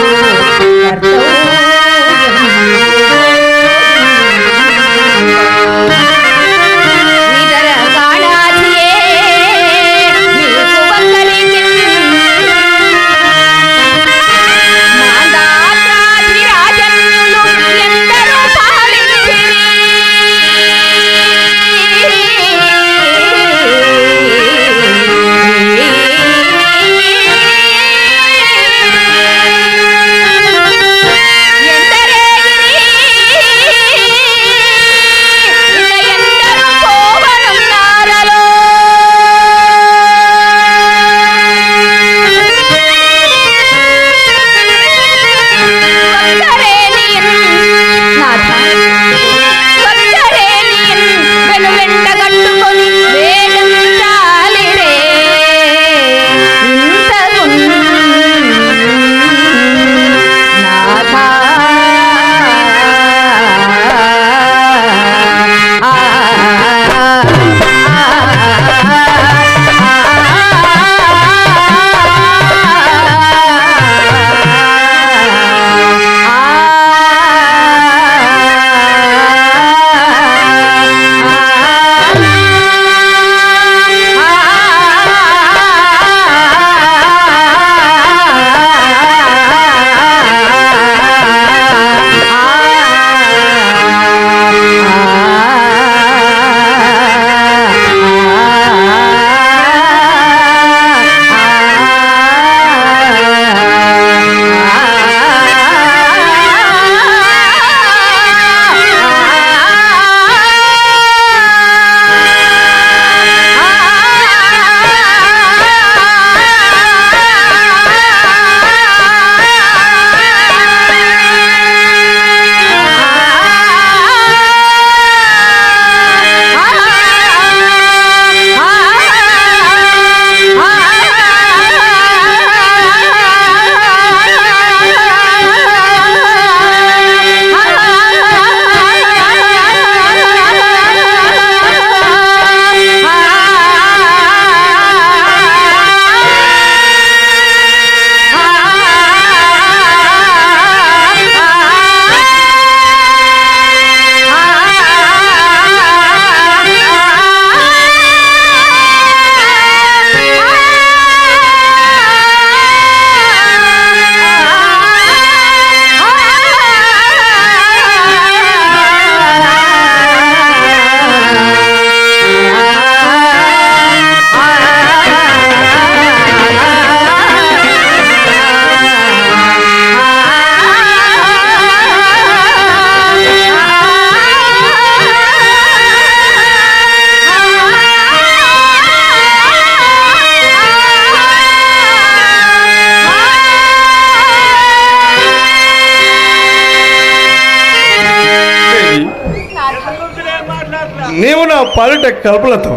నీవు నా పాలిట కల్పలతో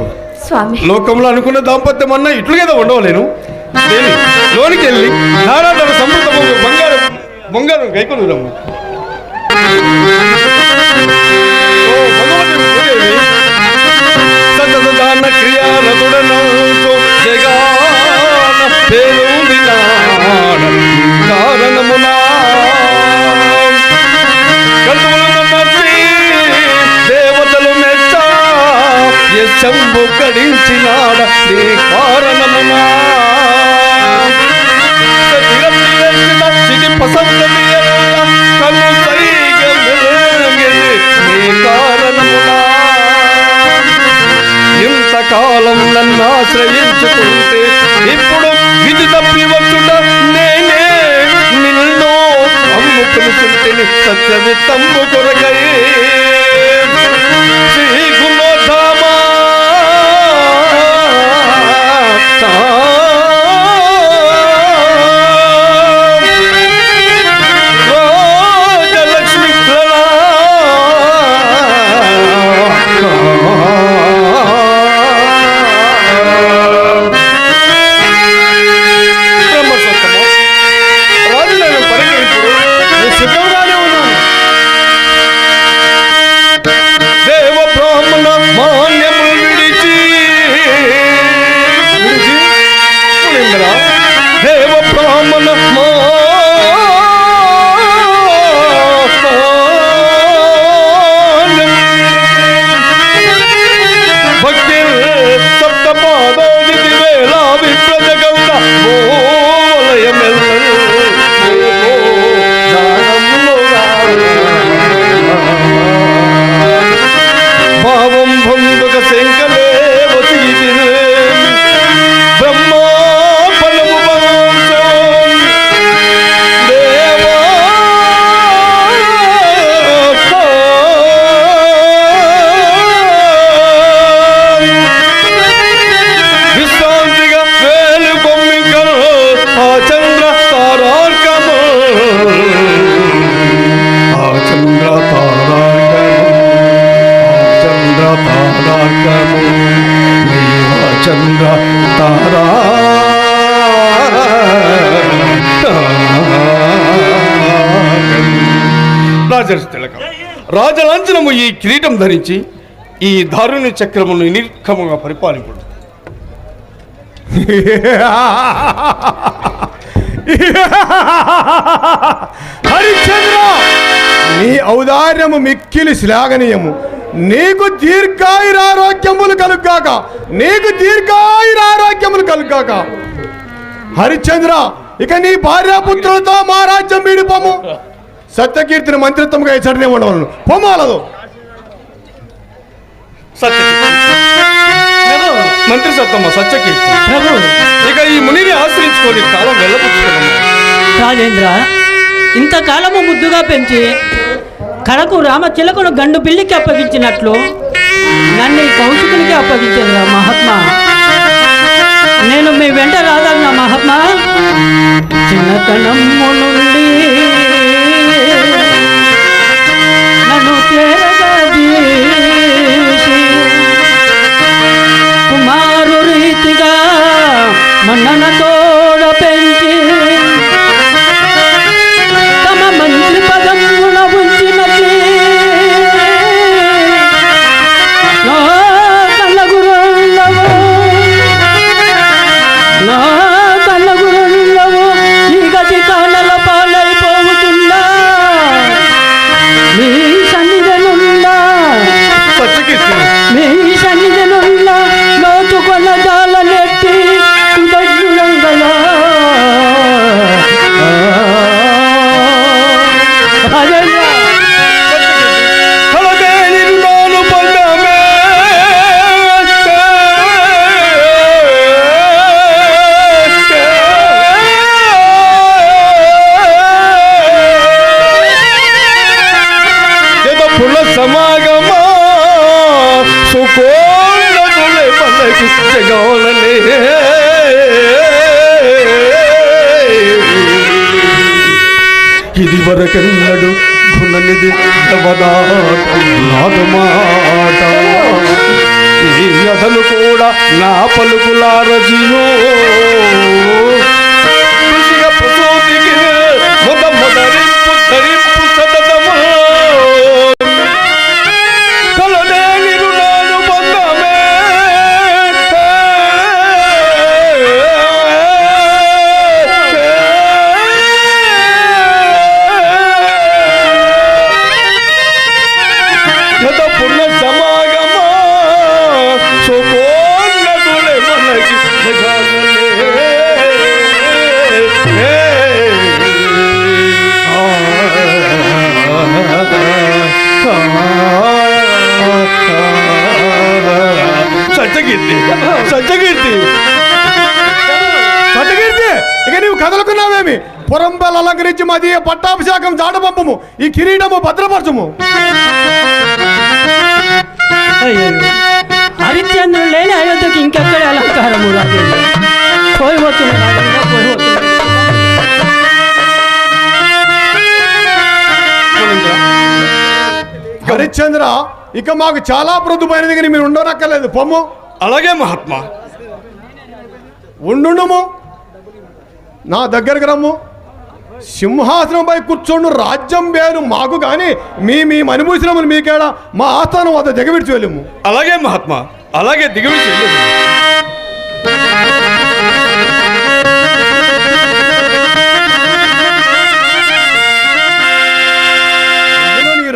స్వామి లోకంలో అనుకున్న దాంపత్యం అన్నా ఇట్లు కదా ఉండవలేను. దేవి, లోనికి వెళ్ళి నారాధన సమృద్ధము బంగారం గైకొను రమ్ము. ఓ భగవతి భూదేవి, సతదాన క్రియారతుడనౌచు జగాన పేరుందినాడ కారణమునా దేవతలు మెచ్చ యశంబు కడించినాడ నీ కారణమునా కను సరిగా నీ కారణమునా ఇంతకాలం నన్ను ఆశ్రయించుకుంటే ఇప్పుడు విధి తప్పి వచ్చుట నేనే నిన్ను అమ్ముకుని సత్యవిత్తమ్ము కొరకై శ్రీ గుణోధామా రాజలక్ష్మి దేవ బ్రాహ్మణ మాన్యములు విడిచి దేవ బ్రాహ్మణ భక్తి సప్తపాదోది వేళ విప్రజ గౌడ భావం భందుక శంకలే వసీతి బ్రహ్మా ఫలము భవంసం దేవా విశ్రాంతిగా వేలు బొమ్మికలు ఆ చంద్ర తారార్కము ఆ చంద్ర తారార్కము చంద్ర తారా రాజర్షి తిలకం రాజలాంఛనము ఈ కిరీటం ధరించి ఈ దారుణ్య చక్రమును నిర్గమంగా పరిపాలింపుడు. హరిశ్చంద్ర, నీ ఔదార్యము మిక్కిలి శ్లాఘనీయము. నీకు దీర్ఘాయురారోగ్యములు కలుగాక, నీకు దీర్ఘాయురారోగ్యములు కలుగాక. హరిశ్చంద్ర, ఇక నీ భార్యాపుత్రులతో మా రాజ్యం వీడిపోము. సత్యకీర్తిని మంత్రిత్వముగా ఇచ్చటనే ఉండవలను. పొమ్మాలదు మంత్రి సత్తమ్మ సత్యకీర్తి, ప్రభు, ఇక ఈ మునిని ఆశ్రయించుకొని కాలం వెళ్ళపుచ్చుకున్నాము. రాజేంద్ర, ఇంతకాలము ముద్దుగా పెంచి కడకు రామచిలకను గండు పిల్లికి అప్పగించినట్లు నన్ను ఈ కౌశికునికి అప్పగించాను మహాత్మా. నేను మీ వెంట రాదన్న మహాత్మా. చిన్నతనము నుండి నన్ను చేరగదీసి కుమారు రీతిగా మన్ననతోడ పెంచి తమ మంత్రి పదమున ఉంచినది నా కళ్ళగురుల్లవు, నా కళ్ళగురుల్లవు ఈ గతి కానల పాలైపోతున్నా మీ సన్నిధనుల్లా, మీ సన్నిధనుల్లా నోచుకొన్న జాల నెట్టి దగ్గులంగలా సమాగమా సుకోలే మనకి జగోలనే ఇది వరకెన్నడు గుణనిధి నాదు మాట ఈ వ్యధలు కూడా నా పలుకులారజియో కృషిగా ప్రసూతికి మొదరింపు ధరింపు సతతము కలనే నిరునాడు బంధమే గత పుణ్య సమాగమా శోభోన్నతులే మనకి సత్యకీర్తి సత్యకీర్తి సత్యకీర్తి, ఇక నీవు కదలుకున్నావేమి? పురంబెల్ అలంకరించి మదీయ పట్టాభిషేకం జాడపంపము, ఈ కిరీటము భద్రపరచము. అయ్యో, హరిశ్చంద్రుడు లేని అయోధ్యకి ఇంకెక్కడ అలంకారము రాజేంద్ర. పోయిపోతున్నా హరిశ్చంద్ర, ఇక మాకు చాలా ప్రొద్దుపోయినది, కానీ మీరు ఉండనక్కర్లేదు. పొమ్ము. అలాగే మహాత్మా. ఉండుము, నా దగ్గరికి రమ్ము. సింహాసనంపై కూర్చోండు రాజ్యం పేరు మాకు కానీ మీ మనుభూషణములు మీకేడా మా ఆస్థానం వద్ద దిగవిడిచి వెళ్ళము. అలాగే మహాత్మా, అలాగే దిగవి చెల్లి.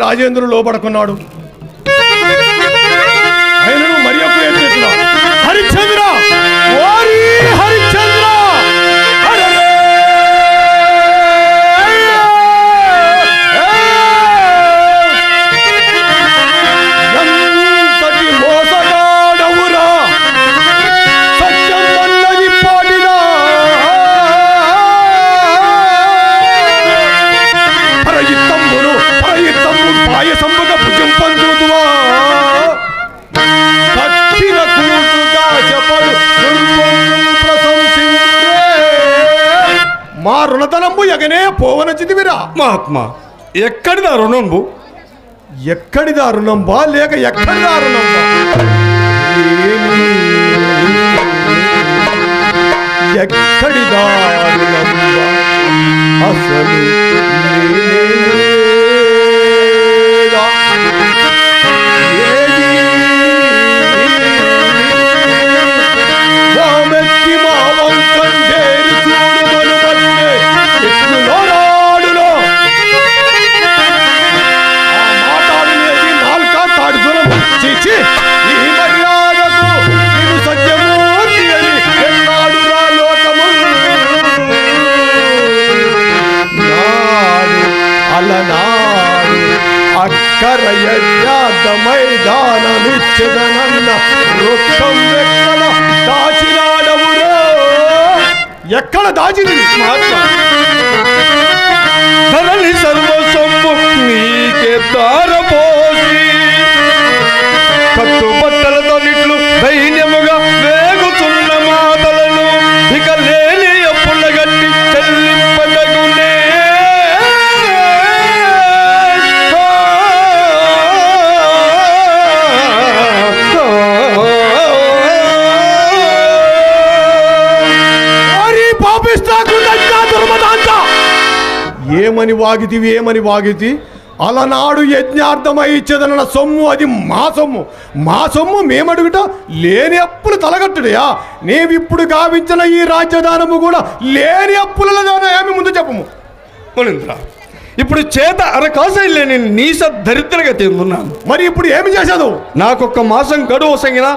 రాజేంద్రుడు లోపడుకున్నాడు. ఆయనను మరి ఒక్క ఎత్తున్నా, హరిశ్చంద్ర, ఓరి హరిశ్చంద్ర, హరరే! ఎంతటి మోసగాడవురా, సత్యం వల్లది పాడినా పరయిత్తమ్మును పాయసంబుగా భుజం పందుదువా, కట్టిన కూటుగా చెప్పడు ప్రశంసించురే, మా రుణధనంబు ఎగనే పోవనచిదివిరా. మహాత్మా, ఎక్కడిదా రుణంబు? ఎక్కడిదా రుణంబా లేక ఎక్కడిదా రుణంబా? ఎక్కడిదా రుణంబా అసలు లేదా? వామెత్తి మా వంకండేరు చూడుమను బట్టే ఎట్లునోరాడులో. ఆ మాట్లాడినది నాల్క తాడు దూరం చీచి, ఈ మర్యాదకు ఇది సత్యమూర్తి అని ఎన్నాడురా లోకము. నాడు అలనాడు అక్కర యజ్ఞార్థ మైదానమిచ్చదనన్న వృక్షం ఎక్కడ దాచినాడవురో? ఎక్కడ దాచింది? మహాత్మా, ధరణి సర్వసొమ్ము నీకే దారపోసి కట్టుబట్టలతో నిట్లు దైన్యముగా వేగుతున్న మాతలను ఇక లేని అప్పుల గట్టి చెల్లింపదగునే. ఏమని వాగితివి, ఏమని వాగితి? అలనాడు యజ్ఞార్థమై ఇచ్చేదన్న సొమ్ము అది మా సొమ్ము, మా సొమ్ము మేమడుగుట లేని అప్పులు తలగట్టుడయా? నీవిప్పుడు గావించిన ఈ రాజ్యదానము కూడా లేని అప్పులలో ఏమి ముందు చెప్పము. మునీంద్ర, ఇప్పుడు చేత అరకాసై లేని నీస దరిద్రగా తింటున్నాను. మరి ఇప్పుడు ఏమి చేశాదు? నాకొక్క మాసం గడువు సంగిన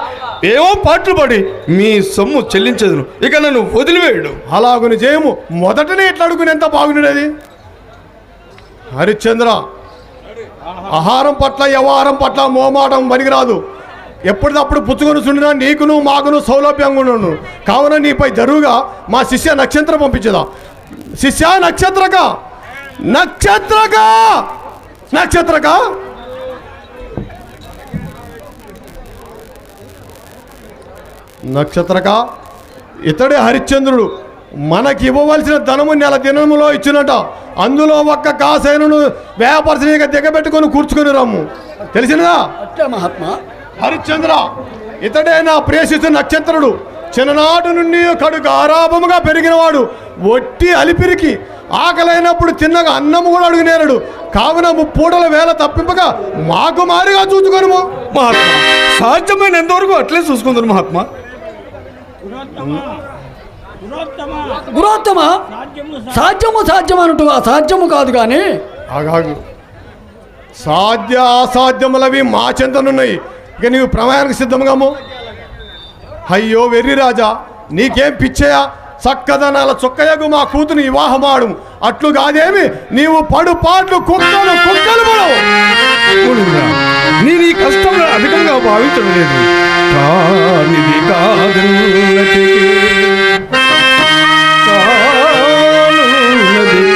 ఏవో పాటలు పడి మీ సొమ్ము చెల్లించదును. ఇక నన్ను వదిలివేయడు. అలాగుని చేయము. మొదటనే ఎట్లా అడుగుని ఎంత బాగుండేది? హరిశ్చంద్ర, ఆహారం పట్ల వ్యవహారం పట్ల మోమాటం పనికిరాదు. ఎప్పటికప్పుడు పుచ్చుకొని చుండినా నీకును మాకును సౌలభ్యంగా ఉండను. కావున నీపై జరువుగా మా శిష్య నక్షత్రం పంపించదా. శిష్య నక్షత్రక, నక్షత్రక, నక్షత్రక, నక్షత్రక, ఇతడే హరిశ్చంద్రుడు. మనకి ఇవ్వవలసిన ధనము నెల దినములో ఇచ్చినట. అందులో ఒక్క కాసైనను వ్యాపరచనీగా దిగబెట్టుకొని కూర్చుకొని రమ్ము. తెలిసినదా మహాత్మా? హరిశ్చంద్ర, ఇతడే నా ప్రేషిత నక్షత్రుడు. చిన్ననాటి నుండి కడుగు ఆరాపముగా పెరిగినవాడు. ఒట్టి అలిపిరికి ఆకలైనప్పుడు తిన్నగా అన్నము కూడా అడుగునేరడు. కావున ముప్పూటల వేళ తప్పింపగా మాకు మారిగా చూసుకొనుము. మహాత్మా సాధ్యమైన ఎంతవరకు అట్లే చూసుకుందరు మహాత్మా. గురోత్తమ సాధ్యము అసాధ్యము కాదు కానీ ఆగాగు. సాధ్య అసాధ్యములవి మా చెంతనున్నాయి. ఇక నీవు ప్రమాణానికి సిద్ధముగాము. అయ్యో వెర్రి రాజా, నీకేం పిచ్చయా? చక్కదనాల చొక్కయగు మా కూతుని వివాహమాడు. అట్లు కాదేమి నీవు పడు పాటలు కుక్కలు పడవు. నేను ఈ కష్టం అధికంగా భావించడం లేదు. కానిది కాదన్నది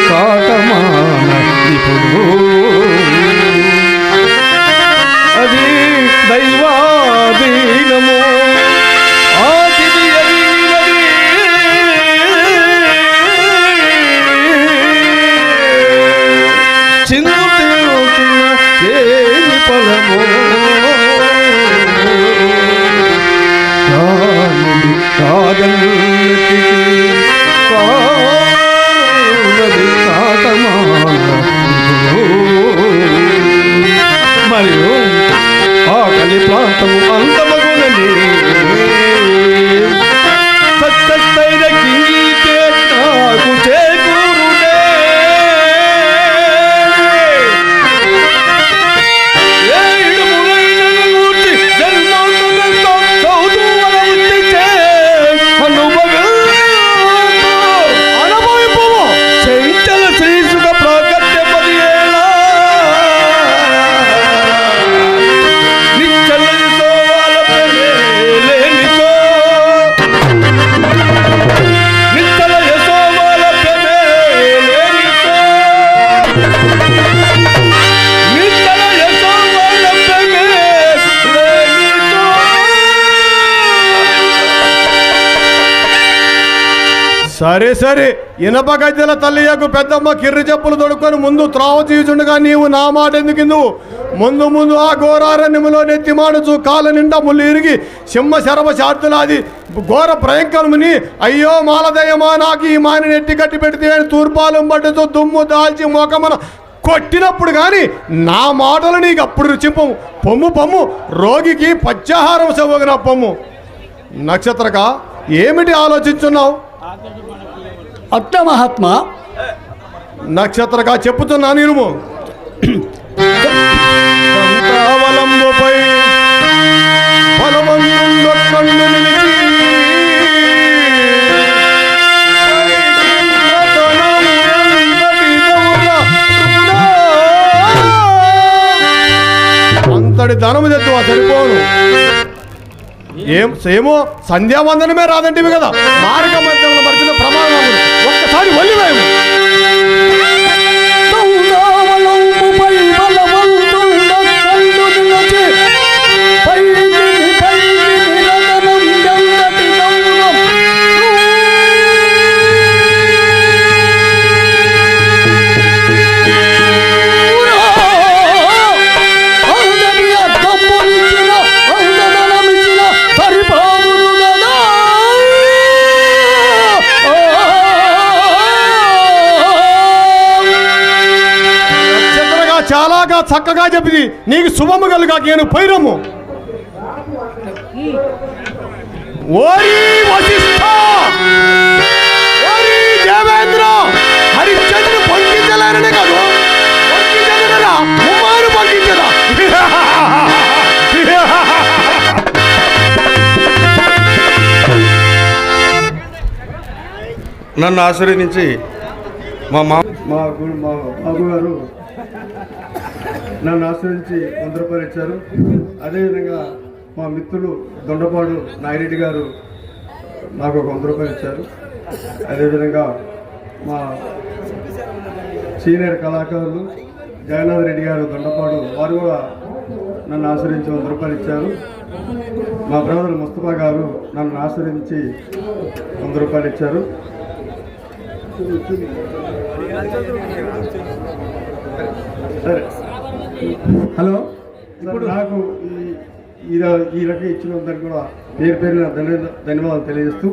కాకమాన ఇప్పుడు అది దైవాధీనము. మరియు ఆకలి ప్రాంతము అంతమగునని సత్తైన గీతే నాకు చేకూరునే. సరే సరే, ఇనప గజ్జల తల్లియకు పెద్దమ్మ కిర్రి చెప్పులు తొడుక్కొని ముందు త్రావ తీయుచుండగా నీవు నా మాట ఎందుకు? ముందు ఆ ఘోరారణ్యములో నెత్తిమాడుచు కాళ్ళ నిండా ముళ్ళు ఇరిగి సింహ శరభ శార్తులాది ఘోర ప్రయంకరముని అయ్యో మాలదయమా నాకు ఈ మాని నెట్టి కట్టి పెడితే అని తూర్పాలం పట్టుతూ దుమ్ము దాల్చి మోకమన కొట్టినప్పుడు కానీ నా మాటలు నీకు అప్పుడు రుచింపము. పొమ్ము రోగికి పచ్చాహారం సవగిన పొమ్ము. నక్షత్రక ఏమిటి ఆలోచించున్నావు? అట్ట మహాత్మా. నక్షత్రక చెప్పుతున్నా నీరుము. సంతావలంబుపై బలవంతుండొక్కండు నిలిచి అంతటి ధనము తెత్తువా సరిపోను. ఏమో సంధ్యావందనమే రాదంటివి కదా. మార్గ మధ్యంలో పరిచిన ప్రమాదం ఒక్కసారి వల్లివేము. చాలాగా చక్కగా చెప్పింది. నీకు శుభము కలుగా నేను పైరము. ఓరి వశిష్ఠ, ఓరి దేవేంద్ర, హరిశ్చంద్రుడు పంపించలేరనే కాదు, పంపించలేరా కుమారు పంపించరా. నన్ను ఆశీర్వదించి మా బాబు గారు నన్ను ఆశ్రయించి 100 రూపాయలు ఇచ్చారు. అదేవిధంగా మా మిత్రులు దొండపాడు నాగిరెడ్డి గారు నాకు ఒక 100 రూపాయలు ఇచ్చారు. అదేవిధంగా మా సీనియర్ కళాకారులు జగన్నాథ్ రెడ్డి గారు దొండపాడు వారు కూడా నన్ను ఆశ్రయించి 100 రూపాయలు ఇచ్చారు. మా బ్రదర్ ముస్తఫా గారు నన్ను ఆశ్రయించి 100 రూపాయలు ఇచ్చారు. సరే, హలో. ఇప్పుడు నాకు ఈ రకంగా ఇచ్చినందుకు కూడా పేరు పేరున ధన్యవాదాలు తెలియజేస్తూ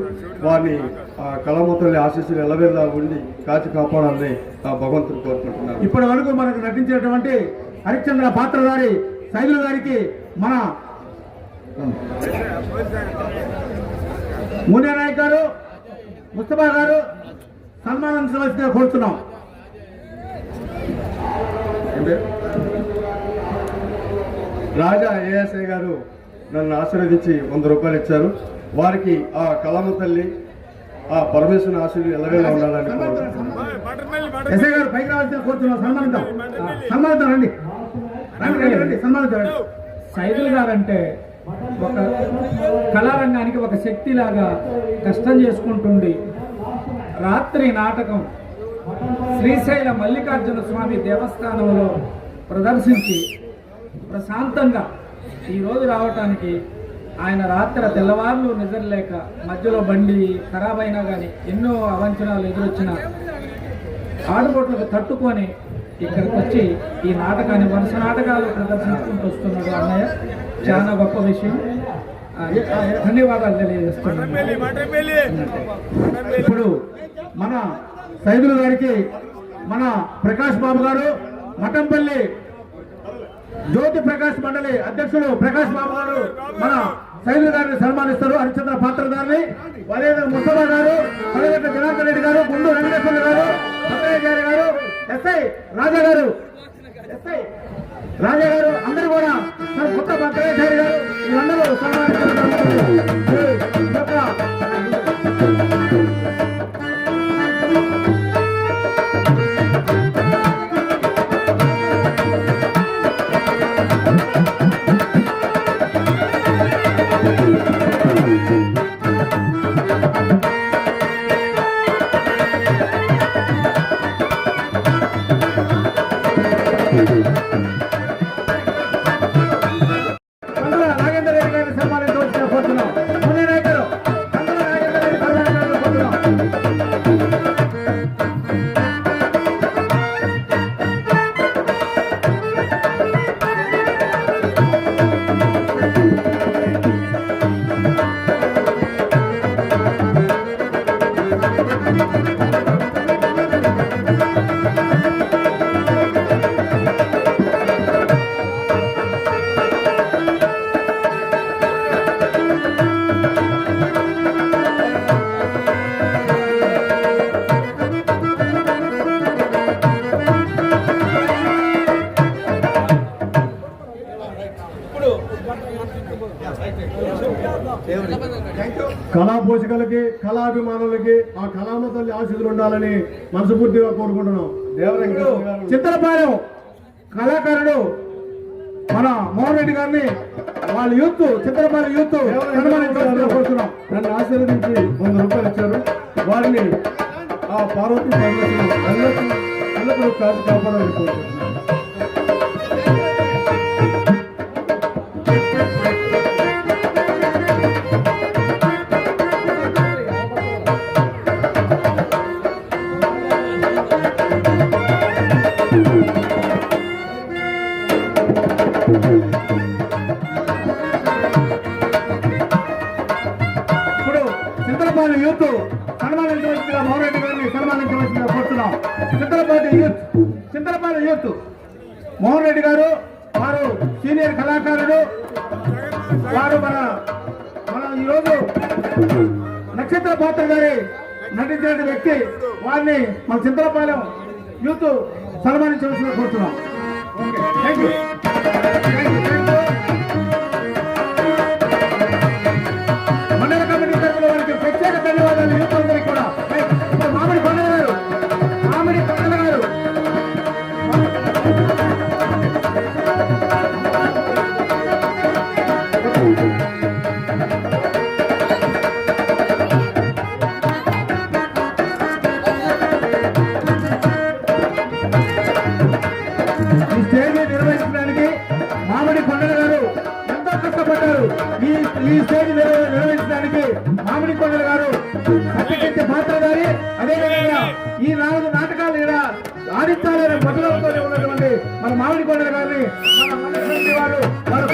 వారిని ఆ కళామూర్తుల ఆశీస్సులు ఎల్లవేళలా ఉండి కాచి కాపాడాలని ఆ భగవంతుని కోరుకుంటున్నాను. ఇప్పటి వరకు మనకు నటించినటువంటి హరిశ్చంద్ర పాత్రధారి సైదులు గారికి మన మునియా నాయక్ గారు, ముస్తఫా గారు సన్మానించవలసిందిగా కోరుతున్నాం. రాజా ఏఎస్ఐ గారు నన్ను ఆశీర్వదించి 100 రూపాయలు ఇచ్చారు. వారికి ఆ కళామ తల్లి ఆ పరమేశ్వరుని ఆశీర్వాదం ఎల్లవేళలా ఉండాలని ఎస్ఐ గారు పైకి రావాల్సిన కోరుతున్నాం. సన్మానిద్దాం, సన్మానిద్దాం, రండి రండి సన్మానిద్దాం. సైదుల్ గారంటే ఒక కళారంగానికి ఒక శక్తిలాగా కష్టం చేసుకుంటుండి రాత్రి నాటకం శ్రీశైల మల్లికార్జున స్వామి దేవస్థానంలో ప్రదర్శించి ప్రశాంతంగా ఈరోజు రావటానికి ఆయన రాత్రి తెల్లవార్లు నిద్రలేక మధ్యలో బండి ఖరాబ్ అయినా కానీ ఎన్నో అవంచనాలు ఎదురొచ్చిన ఆడుబోట్లకు తట్టుకొని ఇక్కడికి వచ్చి ఈ నాటకాన్ని వరుస నాటకాలు ప్రదర్శించుకుంటూ వస్తున్నాడు అన్నయ్య. చాలా గొప్ప విషయం. ధన్యవాదాలు తెలియజేస్తున్నాను. ఇప్పుడు మన సైదులు గారికి మన ప్రకాష్ బాబు గారు మఠంపల్లి జ్యోతి ప్రకాష్ మండలి అధ్యక్షుడు ప్రకాష్ బాబు గారు మన సైదులు గారిని సన్మానిస్తారు. హరిశ్చంద్ర పాత్రధారిని అదేవిధంగా ముస్తఫా గారు, పల్లెగట్ల జనార్దన్ రెడ్డి గారు, గుండు వెంకటేశ్వర గారు, భద్రాచార్య గారు, ఎస్ఐ రాజా గారు, ఎస్ఐ రాజా గారు అందరూ కూడా కొత్త భద్రాచార్య గారు వీళ్ళందరూ నాగేంద్ర రెడ్డి గారిని సన్మానించవలసిన కోరుతున్నాం. మునియా నాయక్ గారు, నాగేంద్ర రెడ్డి సన్మానించాలని కోరుతున్నాం. కళా పోషకులకి, కళాభిమానులకి ఆ కళామ తల్లి ఆశీస్సులు ఉండాలని మనస్ఫూర్తిగా కోరుకుంటున్నాం. చిత్తలపాలెం కళాకారుడు మన మోహన్ రెడ్డి గారిని వాళ్ళ యూత్ చిత్తలపాలెం యూత్ సన్మానించవలసిందిగా కోరుతున్నాం. నన్ను ఆశీర్వదించి 100 రూపాయలు ఇచ్చారు. వారిని ఆ పార్వతీ పరమేశ్వరుడు ఎల్లప్పుడూ కాచి కాపాడాలని కోరుకుంటున్నాను. ఇప్పుడు చిత్తలపాలెం యూత్ సన్మానించవలసిందిగా మోహన్ రెడ్డి గారిని సన్మానించవలసిందిగా కోరుతున్నాం. చింతలపాలెం యూత్ మోహన్ రెడ్డి గారు వారు సీనియర్ కళాకారుడు. వారు మన ఈరోజు నక్షత్ర పాత్ర గారి నటించిన వ్యక్తి. వారిని మన చింతలపాలెం యూత్ సన్మానించవలసిందిగా కోరుతున్నాం. Thank you. మండల కమిటీ తరఫున వారికి ప్రత్యేక ధన్యవాదాలు. యూత్ అందరికీ కూడా. మామిడి కొండల గారు ఈ స్టేజ్ నిర్వహించడానికి మామిడి కొండల గారు ఎంతో కష్టపడ్డారు. ఈ స్టేజ్ నిర్వహించడానికి మామిడి కొండల గారు సత్యకీర్తి పాత్రధారి. అదేవిధంగా ఈ 4 నాటకాలు ఇక్కడ ఆడించాలని మొదలవుతూ ఉన్నటువంటి మన మామిడి కొండల గారిని మన వారు వారు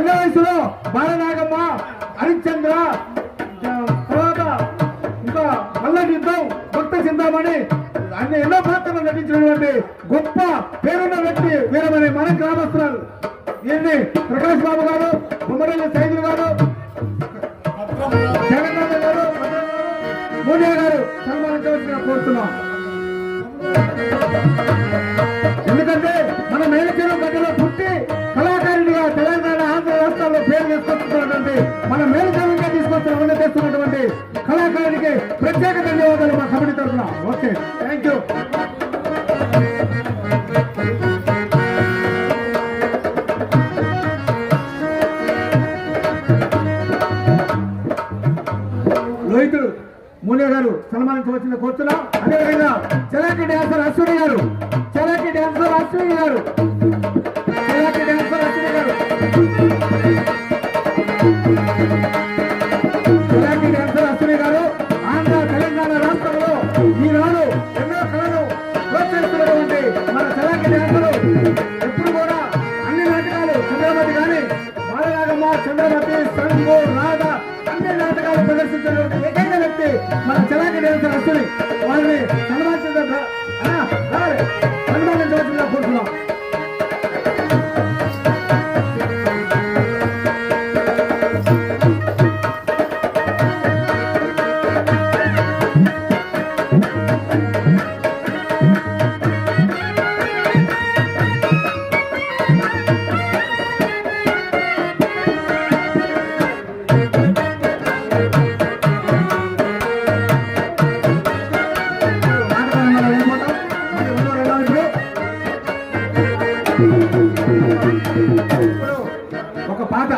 చిన్న వయసులో బాలనాగమ్మ, హరిశ్చంద్ర, తర్వాత ఇంకా మల్లటి యుద్ధం, భక్త చింతామణి అన్ని ఎన్నో పాత్రలు నటించినటువంటి గొప్ప పేరున్న వ్యక్తి వీరమని మన గ్రామస్తురాలు. దీన్ని ప్రకాష్ బాబు గారు, బొమ్మరెల్లి సైదులు గారు, జగన్నాథ గారు, మోనియా గారు సన్మానించవలసిన కోరుతున్నాం. ఎందుకంటే మన మేలచేరు గడ్డలో పుట్టి కళాకారుడిగా తెలంగాణ, ఆంధ్ర రాష్ట్రాల్లో పేరు తీసుకొస్తున్నటువంటి మన మేలచేరుగా తీసుకొస్తున్న తెస్తున్నటువంటి కళాకారుడికి ప్రత్యేక ధన్యవాదాలు మా కమిటీ తరఫున. Okay, thank you. లోహితుడు మూలియా గారు సన్మానించవలసిన కోరుతున్నాం. అదేవిధంగా చలాకి డాన్సర్ అశ్విని గారు, చలాకి డాన్సర్ అశ్విని గారు, చలాకి డాన్సర్ అశ్విని గారు, చలాకి డాన్సర్ అశ్విని గారు ఆంధ్ర తెలంగాణ రాష్ట్రంలో ఈనాడు ఎన్నో కళలు ప్రోత్సహిస్తున్నటువంటి మన చలాకి డాన్సరు. ఎప్పుడు కూడా అన్ని నాటకాలు చంద్రమతి కానీ బాలనాగమ్మ, చంద్రమతి, సంగు, రాధ అన్ని నాటకాలు ప్రదర్శించినటువంటి ఏకైక వ్యక్తి మన చలాకి డాన్సర్ అశ్విని. వాళ్ళని సన్మానించవలసిందిగా కోరుతున్నాం. ఒక పాట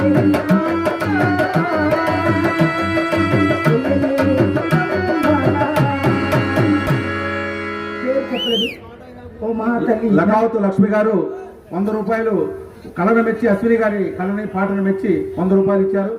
ఓ మా తల్లి లగావతు లక్ష్మి గారు 100 రూపాయలు కళను మెచ్చి, అశ్విని గారి కళని పాటను మెచ్చి 100 రూపాయలు ఇచ్చారు.